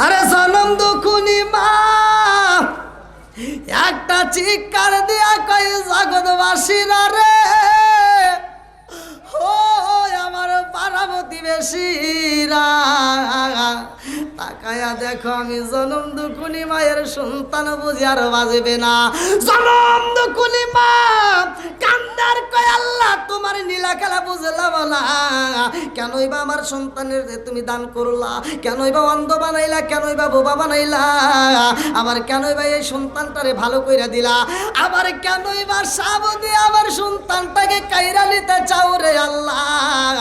আরে জনম দুখুনি মা একটা চিৎকার দিয়া কয়, জগৎবাসীরা রে, ও আমার পাড়া প্রতিবেশীরা, তাকায়া দেখো আমি জনম দুখুনি মায়ের সন্তান বুঝি আর বাজবে না। জনম দুখুনি মা কান্দার কয়, আল্লাহ তোমার নীলা খেলা বুঝলাম না, কেনই বা আমার সন্তানের তুমি দান করলা, কেনই বা অন্ধ বানাইলা, কেনই বা বোবা বানাইলা, আবার কেনই বা এই সন্তানটারে ভালো কইরা দিলা, আবার কেনই বা সাপ দিয়ে আমার সন্তানটাকে কাইরা নিতে চাও রে আল্লাহ।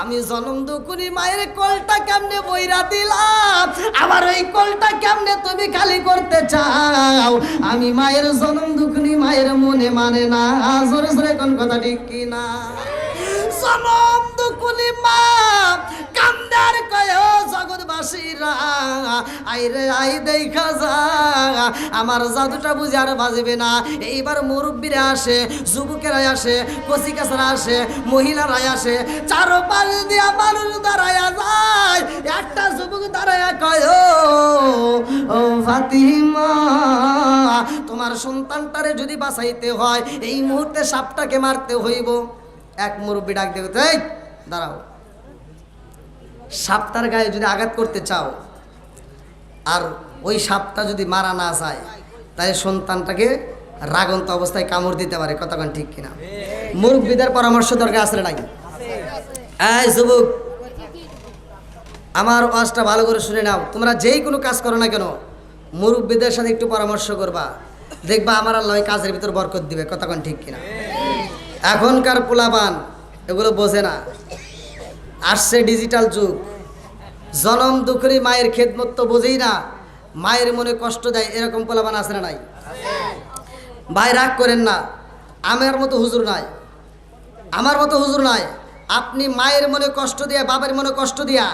আমি জনম দুখুনি মায়ের কোলটা কেমনে বইরা দিলাম, আবার ওই কোলটা কেমনে তুমি খালি করতে চাও। আমি মায়ের জনম দুখুনি মায়ের মনে মানে না। জোরে জোরে কোন কথা ঠিক কিনা? জনম দুখুনি মা কান্দার কয়, ও জগৎবাসীরা আইরে আই দেখা যা, আমার জাদুটা বুঝে আর বাজবে না। এইবার মুরব্বীরা আসে, যুবকেরা আসে, কচিকাছারা আসে, মহিলারা আসে, চারপাশ দিয়া মানুষ দাঁড়ায়া যায়। একটা যুবক দাঁড়ায়া কয়, ও ফাতিমা, তোমার সন্তানটারে যদি বাঁচাইতে হয় এই মুহূর্তে সাপটাকে মারতে হইব। এক মুরব্বী ডাক দেবে, এই দাঁড়াও, সাপটার গায়ে যদি আঘাত করতে চাও আর ওই সাপটা যদি মারা না যায়, তাই সন্তানটাকে রাগন্ত অবস্থায় কামড় দিতে পারে। কতক্ষণ ঠিক কিনা? মুরব্বীদের পরামর্শ দরকার আছে নাকি? এই যুবক, আমার ওয়াজটা ভালো করে শুনে নাও। তোমরা যেই কোনো কাজ করো না কেন, মুরব্বীদের সাথে একটু পরামর্শ করবা, দেখবা আমার আল্লাহ কাজের ভিতর বরকত দিবে। কতক্ষণ ঠিক কিনা? এখনকার পোলাপান এগুলো বোঝে না, আসছে ডিজিটাল যুগ। জনম দুখুনি মায়ের খেদমত তো বোঝেই না, মায়ের মনে কষ্ট দেয়, এরকম পোলাপান আছে না নাই? ভাই রাগ করেন না, আমার মতো হুজুর নাই, আমার মতো হুজুর নাই। আপনি মায়ের মনে কষ্ট দিয়া, বাবার মনে কষ্ট দিয়া,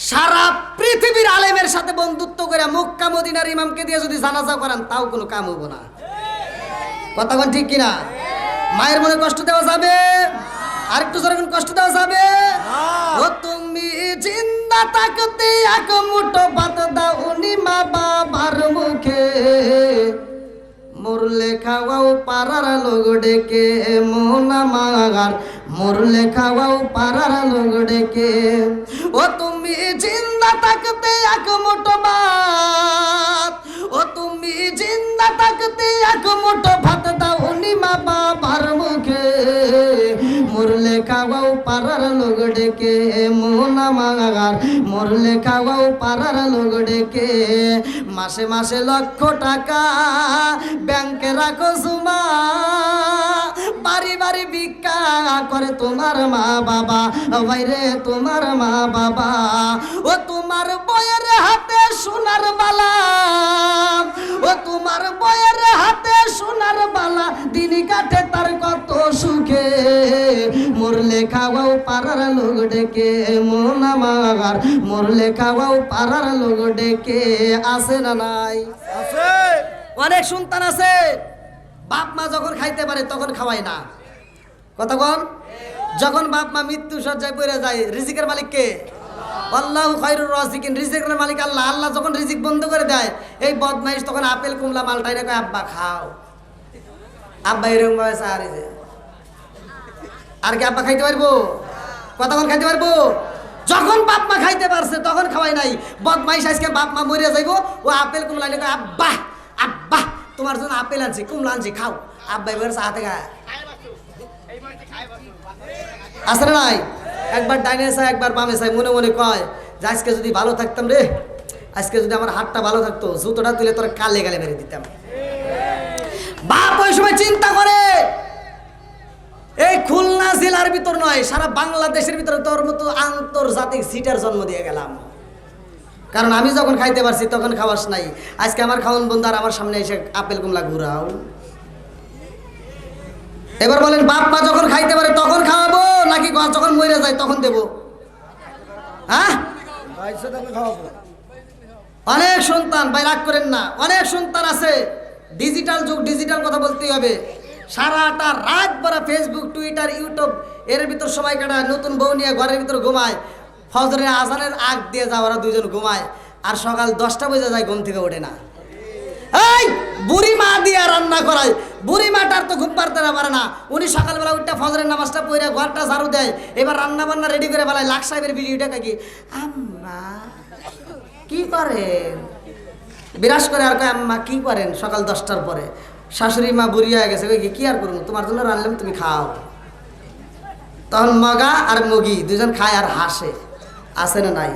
সারা পৃথিবীর আলেমের সাথে বন্ধুত্ব করে মক্কা মদিনার ইমামকে দিয়ে যদি জানাজা করান, তাও কোনো কাম হবো না। কতক্ষণ ঠিক কিনা? মায়ের মনে কষ্ট দেওয়া যাবে? আরেকটু যখন কষ্ট দেওয়া যাবে? ও তুমি জিন্দা থাকতে এক মুঠো ভাত দাওনি মা বাবার মুখে, মরলে খাওয়াও পাড়ার লোক ডেকে, মন আমার মরলে খাওয়াও পাড়ার লোক ডেকে। ও তুমি জিন্দা থাকতে এক মুঠো ভাত, ও তুমি জিন্দা থাকতে এক মুঠো ভাত দাওনি মা বাবার মুখে, মরলে খাওয়াও পাড়ার লোক ডেকে, মন আমার মরলে খাওয়াও পাড়ার লোক ডেকে। মাসে মাসে লক্ষ টাকা ব্যাংকে রাখো জমা, বাড়ি বাড়ি ভিক্ষা করে তোমার মা বাবা, ভাইরে তোমার মা বাবা। ও তোমার বয়ের হাতে সোনার বালা, ও তোমার বয়ের হাতে সোনার বালা, দিন কাটে তার কত সুখে। মরলে খাওয়াও পাড়ার লোক ডেকে, মন আমার মরলে খাওয়াও পাড়ার লোক ডেকে। আছে না নাই? আছে। অনেক সন্তান আছে বাপ মা যখন খাইতে পারে তখন খাওয়ায় না। কতক্ষণ? যখন বাপ মা মৃত্যু সজ্জায় পড়ে যায়, রিজিকের মালিক কে? আল্লাহু খায়রুর রাজিকিন, রিজিকের মালিক আল্লাহ। আল্লাহ যখন রিজিক বন্ধ করে দেয়, এই বদমাইশ তখন আপেল কুমলা মালটাই রে কয় আব্বা খাও। আব্বা এরকম ভাবে সাহারে যে আর কি আব্বা খাইতে পারবো? কতক্ষণ খাইতে পারবো? যখন বাপ মা খাইতে পারছে তখন খাওয়াই নাই। বদমাইশ আজকে বাপ মা মরে যাইবো, ও আপেল কুমলা এনে কয় আব্বা আব্বা তোমার জন্য আপেল আনছি, কুমলা আনছি, খাও। আব্বা এবার হাতে খায়। আছে না নাই? একবার ডাইনে চাই একবার বামে চাই, মনে মনে কয় যে আজকে যদি ভালো থাকতাম রে, আজকে যদি আমার হাতটা ভালো থাকতো, জুতোটা তুলে তোর কালে গালে মেরে দিতাম। বাপ ওই সময় চিন্তা করে এই খুলনা জেলার ভিতর নয়, সারা বাংলাদেশের ভিতরে তোর মতো আন্তর্জাতিক সিটার জন্ম দিয়ে গেলাম। কারণ আমি যখন খাইতে পারছি তখন খাওয়াস নাই। আজকে আমার খাওয়ান বন্ধু আর আমার সামনে এসে আপেল কুমলা ঘুরাও। এবার বলেন বাপ মা যখন খাইতে পারে তখন খাওয়াবো নাকি যখন মরে যায় তখন দেবো? হ্যাঁ, খাইছে তাকে খাওয়াবো। অনেক সন্তান, ভাই রাগ করেন না, অনেক সন্তান আছে। ডিজিটাল যুগ, ডিজিটাল কথা বলতেই হবে। সারাটা রাত ভরা ফেসবুক, টুইটার, ইউটিউব এর ভিতর সময় কাটায়। নতুন বউ নিয়ে ঘরের ভিতর ঘুমায়, ফজরের আজানের আগ দিয়ে যায় ওরা দুইজন ঘুমায়, আর সকাল 10টা বেজে যায় ঘুম থেকে ওঠে না। এই বুড়ি মা দিয়ে রান্না করায়, বুড়ি মাটার তো ঘুম পারতে না পারে না। উনি সকালবেলা উঠটা ফজরের নামাজটা পড়ে ঘরটা ঝাড়ু দেয়, এবার রান্না বান্না রেডি করে বেলায়। লাখ সাহেবের ভিডিওটা কি আম্মা কি করেন, বিরাজ করে আর কয় আম্মা কি করেন সকাল 10টার পরে। শাশুড়ি মা বুড়ি হয়ে গেছে, কি আর করুন, তোমার জন্য রান্নলাম তুমি খাও। তখন মগা আর মগি দুজন খায় আর হাসে। আছে না নাই?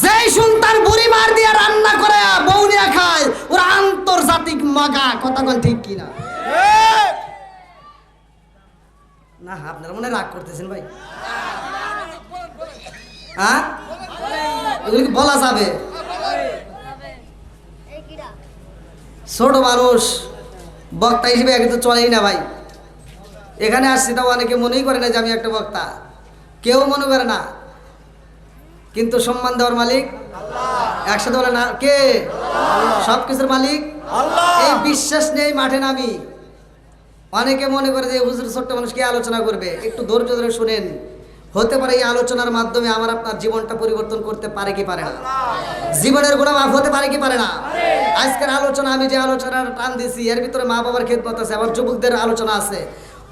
যেই সন্তান বুড়ি মার দিয়ে রান্না করে বউ নিয়ে খায়, ওরা আন্তর্জাতিক মগা। কথা কোন ঠিক কিনা? না আপনারা মনে রাগ করতেছেন ভাই? হ্যাঁ, এগুলো কি বলা যাবে? ছোট মানুষ বক্তা হিসেবে আগে তো চলেই না ভাই। এখানে আসছি তাও অনেকে মনেই করে না যে আমি একটা বক্তা, কেউ মনে করে না, কিন্তু সম্মান দেওয়ার মালিক একসাথে বলে না কে? সবকিছুর মালিক আল্লাহ। এই বিশ্বাস নেই মাঠে নামি। অনেকে মনে করে যে হুজুর ছোট্ট মানুষ কি আলোচনা করবে, একটু ধৈর্য ধরে শুনেন। হতে পারে এই আলোচনার মাধ্যমে আমার আপনার জীবনটা পরিবর্তন করতে পারে কি পারে না? জীবনের গুনাহ মাফ হতে পারে কি পারে না? আজকের আলোচনা, আমি যে আলোচনার টান দিছি এর ভিতরে মা বাবার খেদমত আছে, আবার যুবকদের আলোচনা আছে,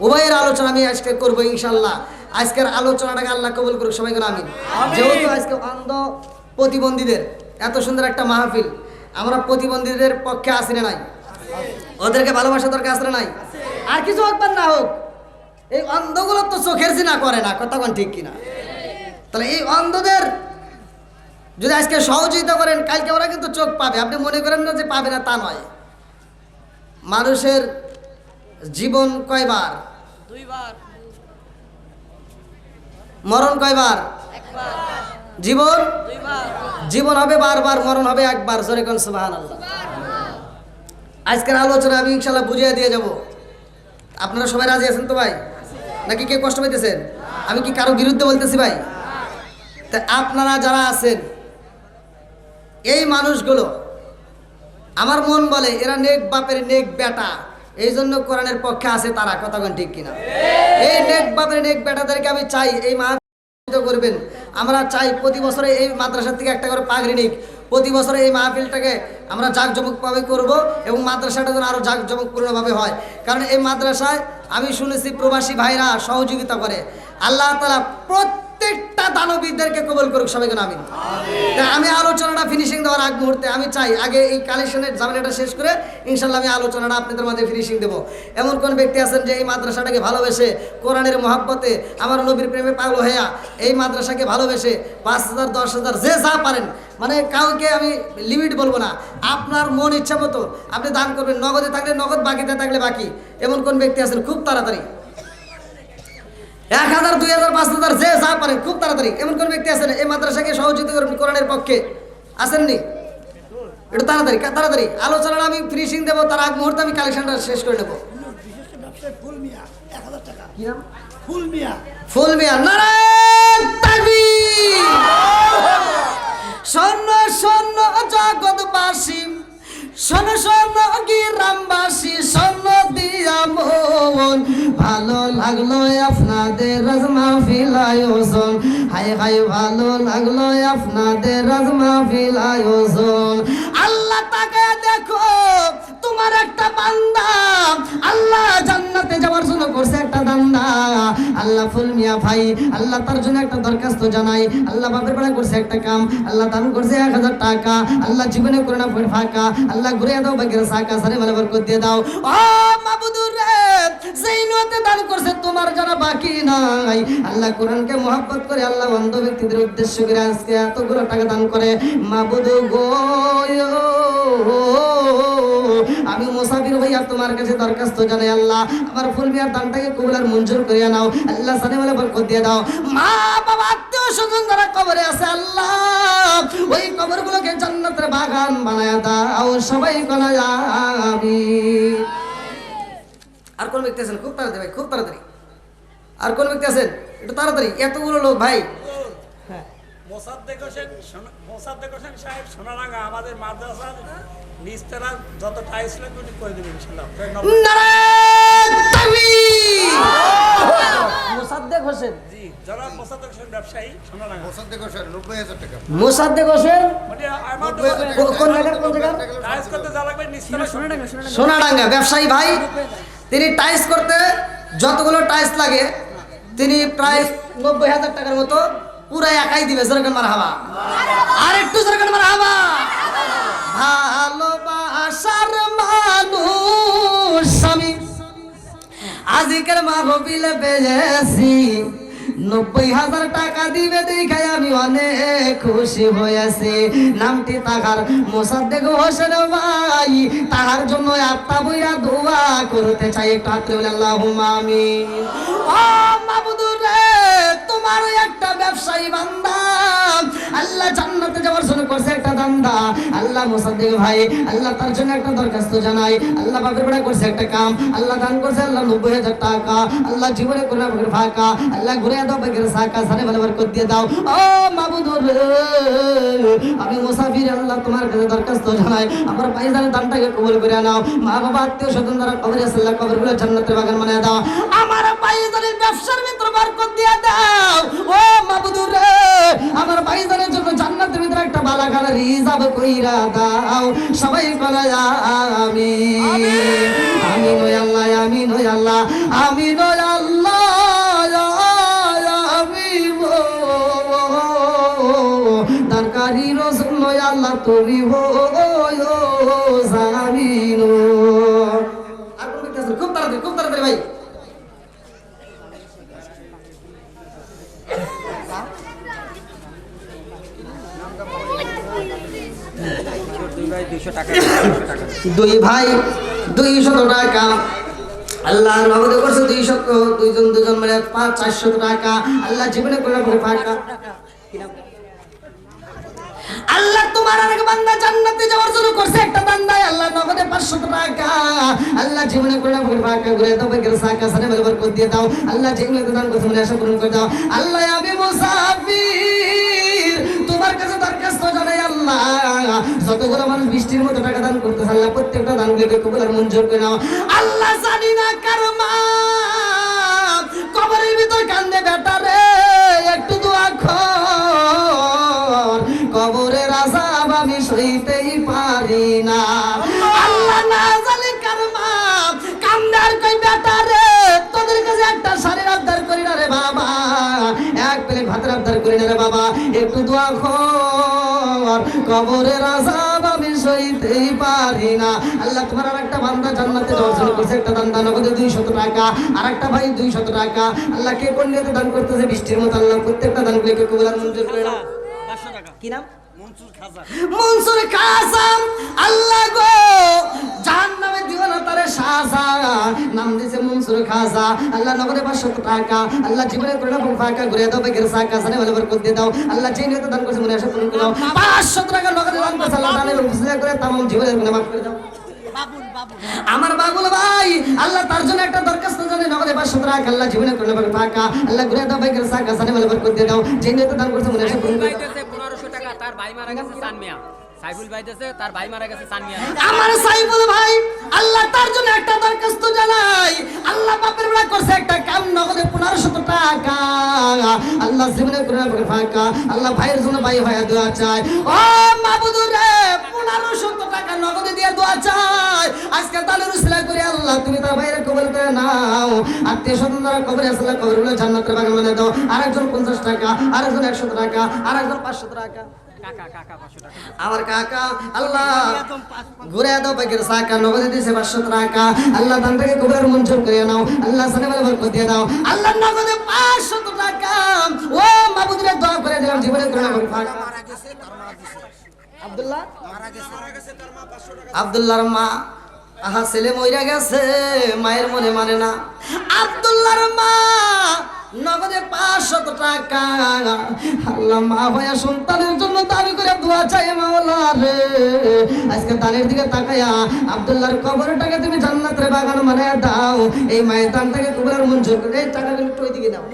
উভয়ের আলোচনা আমি আজকে করবো ইনশাল্লাহ। আজকের আলোচনাটাকে আল্লাহ কবুল করুক, সবাই করে আমিন। যেহেতু আজকে অন্ধ প্রতিবন্ধীদের এত সুন্দর একটা মাহফিল, আমরা প্রতিবন্ধীদের পক্ষে আসি না নাই? ওদেরকে ভালোবাসা দরকার আছে না নাই? আর কিছু হোক বা না হোক, এই অন্ধগুলো তো চোখের জিনা করে না। কথা কোন ঠিক কিনা? তাহলে এই অন্ধদের যদি আজকে সহযোগিতা করেন, কালকে ওরা কিন্তু চোখ পাবে। আপনি মনে করেন না যে পাবে না, তা নয়। মানুষের জীবন কয়বার? দুইবার। মরণ কয়বার? একবার। জীবন দুইবার। জীবন হবে বারবার, মরণ হবে একবার। জোরে কোন সুবহানাল্লাহ। আজকের আলোচনা আমি ইনশাল্লাহ বুঝিয়ে দিয়ে যাব। আপনারা সবাই রাজি আছেন তো ভাই? নাকি কে কষ্ট পাইতেছেন? আমি কি কারো বিরুদ্ধে বলতেছি ভাই? তা আপনারা যারা আছেন, এই মানুষগুলো আমার মন বলে এরা নেক বাপের নেক বেটা, এই জন্য কোরআনের পক্ষে আছে তারা। কথা কোন ঠিক কিনা? এই নেক বাপের নেক বেটাদেরকে আমি চাই এই মাহফিল করবেন। আমরা চাই প্রতি বছরে এই মাদ্রাসা থেকে একটা করে পাগড়ি নিক। প্রতি বছরে এই মাহফিলটাকে আমরা জাঁকজমকভাবে করব এবং মাদ্রাসাটা যেন আরও জাঁকজমকপূর্ণভাবে হয়। কারণ এই মাদ্রাসায় আমি শুনেছি প্রবাসী ভাইরা সহযোগিতা করে। আল্লাহ তাআলা প্রত্যেকটা দানবীরদেরকে কবুল করুক, সবাইকে আমিন। আমি আলোচনাটা ফিনিশিং দেওয়ার আগ মুহূর্তে আমি চাই আগে এই কালেকশনের ঝামেলাটা শেষ করে ইনশাল্লাহ আমি আলোচনাটা আপনাদের মাঝে ফিনিশিং দেবো। এমন কোন ব্যক্তি আছেন যে এই মাদ্রাসাটাকে ভালোবেসে, কোরআনের মহাব্বতে, আমার নবীর প্রেমে পাগল হইয়া এই মাদ্রাসাকে ভালোবেসে 5,000 10,000 যে যা পারেন, মানে কাউকে আমি লিমিট বলবো না, আপনার মন ইচ্ছা মতো আপনি দান করবেন। নগদে থাকলে নগদ, বাকিতে থাকলে বাকি। এমন কোন ব্যক্তি আছেন খুব তাড়াতাড়ি 1,000 2,000 5,000 যে যা পারেন খুব তাড়াতাড়ি এমন কোন ব্যক্তি আছেন এই মাদ্রাসাকে সহযোগিতা করবেন কোরআনের পক্ষে? আসেননি? একটু তাড়াতাড়ি তাড়াতাড়ি আলোচনাটা আমি ফিনিশিং দেবো, তার আগ মুহূর্তে আমি কালেকশনটা শেষ করে নেবো। কি নাম? ফুল মিয়া। নারায়ণ তাকবীর। শোন শোন জগৎবাসী, শোন শোন গ্রামবাসী, শোন দিয়া মন, ভালো লাগলো আপনাদের মাহফিল আয়োজন, হাই হাই ভালো লাগলো আপনাদের মাহফিল আয়োজন। আল্লাহ তাকে দেখো, তোমার একটা বান্দা আল্লাহ জান্নাতে যাওয়ার জন্য করছে একটা দান্দা। আল্লাহ ফুল মিয়া ভাই, আল্লাহ তার জন্য একটা দরখাস্ত জানাই। আল্লাহ বাপের বেলা করছে একটা কাম, আল্লাহ দান করছে 1,000 টাকা। আল্লাহ জীবনে করে না ফাঁকা, আল্লাহ ঘুরে দাও বাগের সাকা সারে মানে বরকত দিয়ে দাও। ও মাবুদুর রে, যেই নিয়তে দান করছে তোমার যারা বাকি নাই, আল্লাহ কোরআনকে মহব্বত করে আল্লাহ অন্ধ ব্যক্তিদের উদ্দেশ্য করে আজকে এতগুলো টাকা দান করে। মাবুদু গো, আমি মুসাফির ভাইয়া তোমার কাছে দরখাস্ত জানাই, আল্লাহ আমার ফুল মিয়ার দানটাকে কবুল আর মঞ্জুর করে নাও। আল্লাহ সানে বলে বরকত দিয়ে দাও। মা বাবা আত্মীয় স্বজন যারা কবরে আছে, আল্লাহ ওই কবরগুলোকে জান্নাতের বাগান বানায়া দাও, সবাই কোনা আমিন। আর কোন ব্যক্তি আছেন? খুব তাড়াতাড়ি ভাই, খুব তাড়াতাড়ি। আর কোন ব্যক্তি আছেন? একটু তাড়াতাড়ি, এতগুলো লোক ভাই। মোসাদ্দেক হোসেন সাহেব সোনারাঙ্গা, আমাদের মাদ্রাসার নিচতলা যত টাইলস লাগবে উনি করে দেবেন ইনশাআল্লাহ। নারায়ণ তাকবীর। মোসাদ্দেক হোসেন, জি, জনাব মোসাদ্দেক হোসেন ব্যবসায়ী সোনারাঙ্গা। মোসাদ্দেক হোসেন 90,000 টাকা। মোসাদ্দেক হোসেন মানে আমার কোন জায়গা? কোন জায়গা? টাইলস করতে যা লাগবে নিচতলা সোনারাঙ্গা। সোনাডাঙ্গা ব্যবসায়ী ভাই, তিনি টাইলস করতে যতগুলো টাইলস লাগে তিনি প্রায় 90,000 টাকার মতো পুরো একাই দিবে। জোরকান মারহাবা, আর একটু জোরকান মারহাবা। ভালোবাসার মানুষ আমি আজকের মাহফিলে পেয়েছি, 90,000 টাকা দিবে দেখাই আমি অনেক খুশি হয়েছি। নামটি তাহার মোসাদ্দেক হোসেন ভাই, তাহার জন্য আত্মা বইরা দোয়া করতে চাই। একটু হাত তুলে আল্লাহুম্মা আমিন। ও মাবুদুর রে, তোমার একটা ব্যবসায়ী বান্দা আল্লাহ জান্নাতে যাওয়ার জন্য করছে একটা দান্দা। আল্লাহ মোসাদ্দেক ভাই, আল্লাহ তার জন্য একটা দরখাস্ত জানাই। আল্লাহ বাপের বেড়া করছে একটা কাম, আল্লাহ দান করছে আল্লাহ 90,000 টাকা। আল্লাহ জীবনে করে বাপের ফাঁকা, আল্লাহ ঘুরে দাও বাগের সাকা সারে ভালো বরকত দিয়ে দাও। ও মাবুদুর রে, আমি মুসাফির, আল্লাহ তোমার কাছে দরখাস্ত জানাই, আমার ভাইজানের দানটাকে কবুল করে নাও। মা বাবা আত্মীয় স্বজন যারা কবরে আছে, আল্লাহ কবরগুলো জান্নাতের বাগান বানিয়ে দাও। আমার ভাইজানের ব্যবসার ভিতরে বরকত দিয়ে দাও। ও মাবুদুর রে, আমার ভাইজানের জন্য জান্নাতের ভিতরে একটা বালাখানা রিজার্ভ কইরা দাও। সবাই বলে আমিন। আমিন ও আল্লাহ, আমিন ও আল্লাহ, আমিন ও আল্লাহ, দানকারী রাসূল আল্লাহ তুমি হো জামিন। আর কোন ব্যক্তি আছেন? খুব তাড়াতাড়ি, খুব তাড়াতাড়ি ভাই। দুই ভাই 200 টাকা আল্লাহ নগদে করছে। 200 দুজন মানে 400 টাকা। আল্লাহ জীবনে করে ফাঁকা। আল্লাহ তোমার আরেক বান্দা জান্নাতে যাওয়ার জন্য করছে একটা বান্দা, আল্লাহ নগদে 500 টাকা। আল্লাহ জীবনে করে ফাঁকা করে দাও, বাগের সাকা সারে বরকত দিয়ে দাও। আল্লাহ জীবনে দান করতে মনে আশা পূরণ করে দাও। আল্লাহ আমি মুসাফির, তোমার কাছে দরখাস্ত জানাই। আল্লাহ যতগুলো মানুষ বৃষ্টির মতো টাকা দান করতেছে, আল্লাহ প্রত্যেকটা দানগুলোকে কবুল আর মঞ্জুর করে নাও। আল্লাহ জানি না কার মা কবরের ভিতর কান্দে, বেটা রে একটু দোয়া কর, কবরের আযাব আমি সইতেই পারি না। আল্লাহ না জানি কার মা কান্দার কই, বেটা রে তোদের কাছে একটা শাড়ির আবদার করি না রে বাবা, এক প্লেট ভাতের কবরের আযাব আমি সইতেই পারি না। আল্লাহ তোমার আরেকটা বান্দা জান্নাতে যাওয়ার জন্য করছে একটা দান, দান নগদে 200 টাকা, আরেকটা ভাই 200 টাকা। আল্লাহ কে কোন নিয়তে দান করতেছে বৃষ্টির মতো, আল্লাহ প্রত্যেকটা দানগুলোকে কবুল আর মঞ্জুর করে নাও। 500 টাকা। কি নাম? মনসুর খাজা। মনসুর কাসাম। আল্লাহ গো জাহান্নামে দিও না তারে সাজা, নাম দিয়েছে মনসুর খাজা। আল্লাহ নগদে 500 টাকা। আল্লাহ জীবনে করে না ফাঁকা ঘুরে দাও, বেগের সাকা সানে বলে বরকত দিয়ে দাও। আল্লাহ যে নিয়তে দান করছে মনে আশা পূরণ করে দাও। 500 টাকা নগদে দান করছে, আল্লাহ দানের উসিলা করে তামাম জীবনের গুনাহ মাফ করে দাও। আমার বাবুল ভাই আল্লাহ তার জন্য একটা দরখাস্ত জানে, নগদে 500 টাকা। আল্লাহ জীবনে করে না ফাঁকা, আল্লাহ ঘুরে দাও, বেগের সাকা সানে বলে বরকত দিয়ে দাও। যে নিয়তে দান করছে মনে আশা পূরণ করে দাও। 1500 টাকা তার ভাই মারা গেছে সানমিয়া। সাইফুল ভাই দেশে তার ভাই মারা গেছে সানমিয়া। আমার সাইফুল ভাই আল্লাহ তার জন্য একটা দরখাস্ত জানাই। আল্লাহ বাপের বেলা করছে একটা কাম, নগদে 1500 টাকা। আল্লাহ জীবনে করে না ফাঁকা, আল্লাহ ভাইয়ের জন্য ভাই ভাইয়া দোয়া চায়। ও মাবুদুর রে 1500 টাকা নগদে দিয়ে দোয়া চায়। আজকে তালের উসিলা করে আল্লাহ তুমি তার ভাইয়ের কবুল করে নাও। আত্মীয় স্বজন যারা কবরে আছে আল্লাহ কবরগুলো জান্নাতের বাগান বানিয়ে দাও। আরেকজন 50 টাকা, আরেকজন 100 টাকা, আরেকজন 500 টাকা। কাকা 500 টাকা। আমার কাকা আল্লাহ ঘুরে দাও, বেগের সাকা নগদে দিয়েছে 500 টাকা। আল্লাহ দানটাকে কবুল মঞ্জুর করে নাও। আল্লাহ সানে বলে বরকত দিয়ে দাও। আল্লাহ নগদে 500 টাকা। ও মাবুদরে দোয়া করে দিলাম জীবনে করে না ফাঁকা। আব্দুল্লাহ আব্দুল্লাহর মা, আহা ছেলে মইরা গেছে, মায়ের মনে মানে না। আব্দুল্লাহর মা নগদে 500 টাকা। আল্লাহ মা ভাইয়া সন্তানের জন্য দান করে দোয়া চাই মাওলা রে। আজকে দানের দিকে তাকায়া আব্দুল্লাহর কবরটাকে তুমি জান্নাতের বাগান বানায় দাও। এই মায়ের দানটাকে কবরের মঞ্জুর করে এই টাকাগুলো একটু ওইদিকে দাও,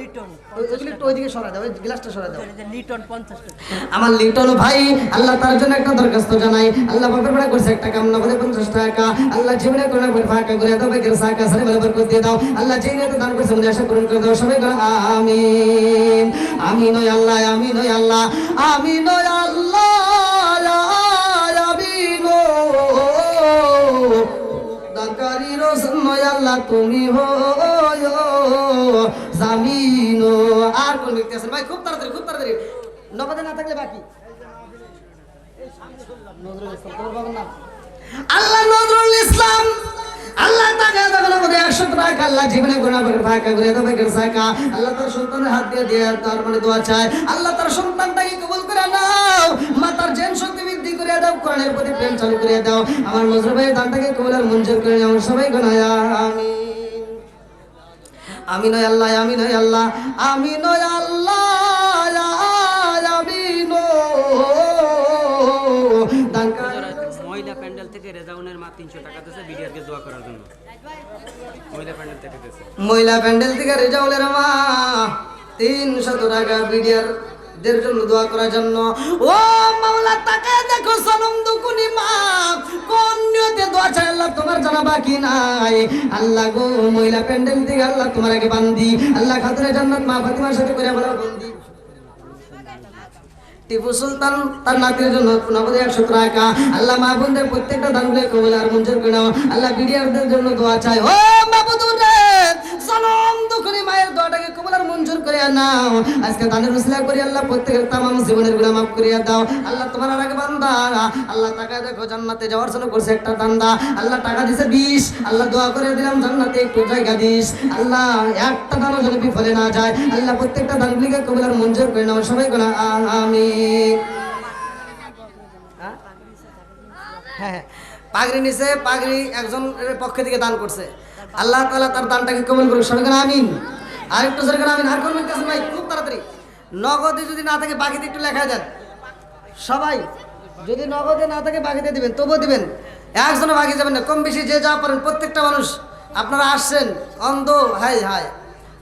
ওইগুলো একটু ওইদিকে সরা দাও, ওই গ্লাসটা সরা দাও। লিটন 50 টাকা। আমার লিটন ভাই আল্লাহ তার জন্য একটা দরখাস্ত জানাই। আল্লাহ বাপের বেড়া করছে একটা কাম, নগদে 50 টাকা। আল্লাহ জীবনে করে না ফাঁকা করে দাও, বেগের সাকা সারে বলে বরকত দিয়ে দাও। আল্লাহ যে নিয়তে দান করছে মনে আশা পূরণ করে দাও। সবাই বলো আমিন। আমিন ওই আল্লাহ, আমিন ওই আল্লাহ, আমিন ওই আল্লাহ, আমিন ও দানকারী রসুল ওই আল্লাহ তুমি হো জামিন। আর কোন ব্যক্তি আছেন ভাই? খুব তাড়াতাড়ি, খুব তাড়াতাড়ি, নগদে না থাকলে বাকি। আল্লাহ নজরুল ইসলাম আল্লাহ তাকে যখন আমাদের 100 টাকা আল্লাহ জীবনে গুনাহ করে ফাঁকা করে দেবে বেগের সাকা। আল্লাহ তার সন্তানের হাত দিয়ে দিয়ে তার মানে দোয়া চায়। আল্লাহ তার সন্তানটাকে কবুল করে নাও। মাতার জেন শক্তি বৃদ্ধি করে দাও, কোরআনের প্রতি প্রেম চালু করে দাও। আমার নজরুল ভাইয়ের দানটাকে কবুল আর মঞ্জুর করে নাও। সবাই গুনাহ আমিন। আমিন ওই আল্লাহ, আমিন ওই আল্লাহ, আমিন ওই আল্লাহ, আমিন ও দানকারী মহিলা প্যান্ডেল থেকে রেজাউনের মা 300 টাকা দিয়েছে বিডিআরকে দোয়া করার জন্য। মহিলা প্যান্ডেল থেকে দিয়েছে। মহিলা প্যান্ডেল থেকে রেজাউলের মা 300 টাকা বিডিআর দের জন্য দোয়া করার জন্য। ও মাওলা তাকে দেখো সনম দুকুনি মা কোন নিয়তে দোয়া চাই আল্লাহ তোমার জানা বাকি নাই। আল্লাহ গো মহিলা প্যান্ডেল থেকে আল্লাহ তোমার আগে বান্দি, আল্লাহ খাতুনে জান্নাত মা ফাতিমার সাথে করে বলা বান্দি। টিপু সুলতান তার নাতির জন্য নগদে 100 টাকা। আল্লাহ মা বোনদের প্রত্যেকটা দানগুলো কবুল আর মঞ্জুর করে নাও। আল্লাহ বিডিআরদের জন্য দোয়া চাই। ও মাবুদুর রে সালাম দুখনি মায়ের দোয়াটাকে কবুল আর মঞ্জুর করে নাও। আজকে দানের উসিলা করি আল্লাহ প্রত্যেকের তামাম জীবনের গুনাহ মাফ করে দাও। আল্লাহ তোমার আর এক বান্দা আল্লাহ টাকা দেখো জান্নাতে যাওয়ার জন্য করছে একটা দান্দা। আল্লাহ টাকা দিছে 20, আল্লাহ দোয়া করে দিলাম জান্নাতে একটু জায়গা দিস। আল্লাহ একটা দানও যেন বিফলে না যায়। আল্লাহ প্রত্যেকটা দানগুলিকে কবুল আর মঞ্জুর করে নাও। সবাই বলো আমিন। হ্যাঁ, পাগড়ি নিচে, পাগড়ি একজনের পক্ষ থেকে দান করছে। আল্লাহ তাআলা তার দানটাকে কবুল করুক। সবাই বলো আমিন। আর একটু জোরে করে আমিন। আর কোন ব্যক্তি আছেন ভাই? খুব তাড়াতাড়ি, নগদে যদি না থাকে বাকিতে একটু লেখা দেন। সবাই যদি নগদে না থাকে বাকিতে দিবেন, তবুও দিবেন, একজনও বাকি যাবেন না। কম বেশি যে যা পারেন প্রত্যেকটা মানুষ আপনারা আসছেন। অন্ধ হাই হাই,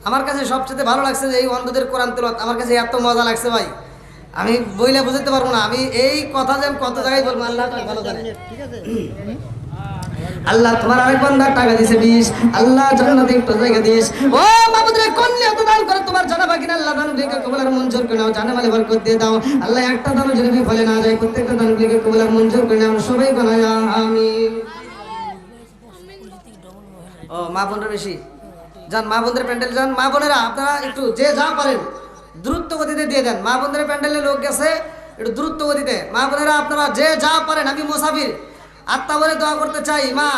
আমার কাছে সবচেয়ে ভালো লাগছে যে এই অন্ধদের কোরআন তেলাওয়াত আমার কাছে এত মজা লাগছে ভাই, আমি বইলে বুঝতে পারবো না। আমি এই কথা যে কত জায়গায় বলবো আল্লাহ তাআলা ভালো জানে। ঠিক আছে, আল্লাহ তোমার আরেক বান্দা টাকা দিছে 20, আল্লাহ জান্নাতে একটু জায়গা দিস। ও মাবুদ রে কোন নিয়ত দান করে তোমার জানা বাকি না। আল্লাহ দানগুলিকে কবুল আর মঞ্জুর করে নাও। জানে মালে বরকত দিয়ে দাও। আল্লাহ একটা দানও যেন বিফলে না যায়। প্রত্যেকটা দানগুলিকে কবুল আর মঞ্জুর করে নাও। সবাই বলো আমিন। ও মা বোনরা বেশি যান, মা বোনদের প্যান্ডেল যান। মা বোনেরা আপনারা একটু যে যা পারেন দ্রুত গতিতে দিয়ে দেন। মা বোনদের প্যান্ডেলে লোক গেছে, একটু দ্রুত গতিতে। মা বোনেরা আপনারা যে যা পারেন, আমি মুসাফির আত্মা বলে দোয়া করতে চাই। মা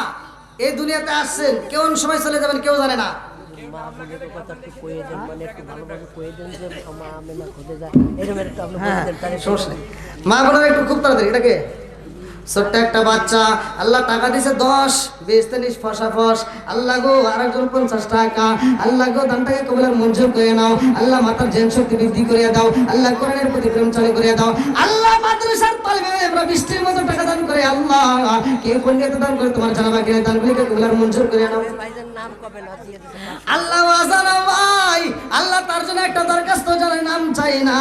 এই দুনিয়াতে আসছেন, কোন সময় চলে যাবেন কেউ জানে না। মা বোনের কথা একটু কয়ে দেন, মানে একটু ভালোভাবে কয়ে দেন যে মা আমি না খুঁজে যায়, এরকম একটু আপনি বলে দেন তাহলে সমস্যা নেই। মা বোনেরা একটু খুব তাড়াতাড়ি। এটাকে ছোট্ট একটা বাচ্চা, আল্লাহ টাকা দিছে 10, 20, 30 ফসাফস। আল্লাহ গো আরেকজন 50 টাকা। আল্লাহ গো দানটাকে কবুল মঞ্জুর করে নাও। আল্লাহ মাতার জেন শক্তি বৃদ্ধি করে দাও। আল্লাহ কোরআনের প্রতি প্রেম চালু করে দাও। আল্লাহ মাদ্রাসার তালিবে আমরা বৃষ্টির মতো টাকা দান করে। আল্লাহ কে কোন নিয়তে দান করে তোমার জানা বাকি দানগুলিকে কবুল মঞ্জুর করে নাও। ভাইজান নাম কবে না দিয়ে দিতে আল্লাহ আজানা ভাই, আল্লাহ তার জন্য একটা দরখাস্ত জানাই, নাম চাই না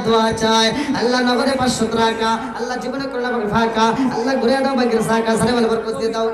দোয়া চাই। আল্লাহ নগরে 500 টাকা। আল্লাহ জীবনে করোনা ফাঁকা। আল্লাহ ঘুরে দাও বাগের সাকা সারে বলে বরকত দিয়ে দাও।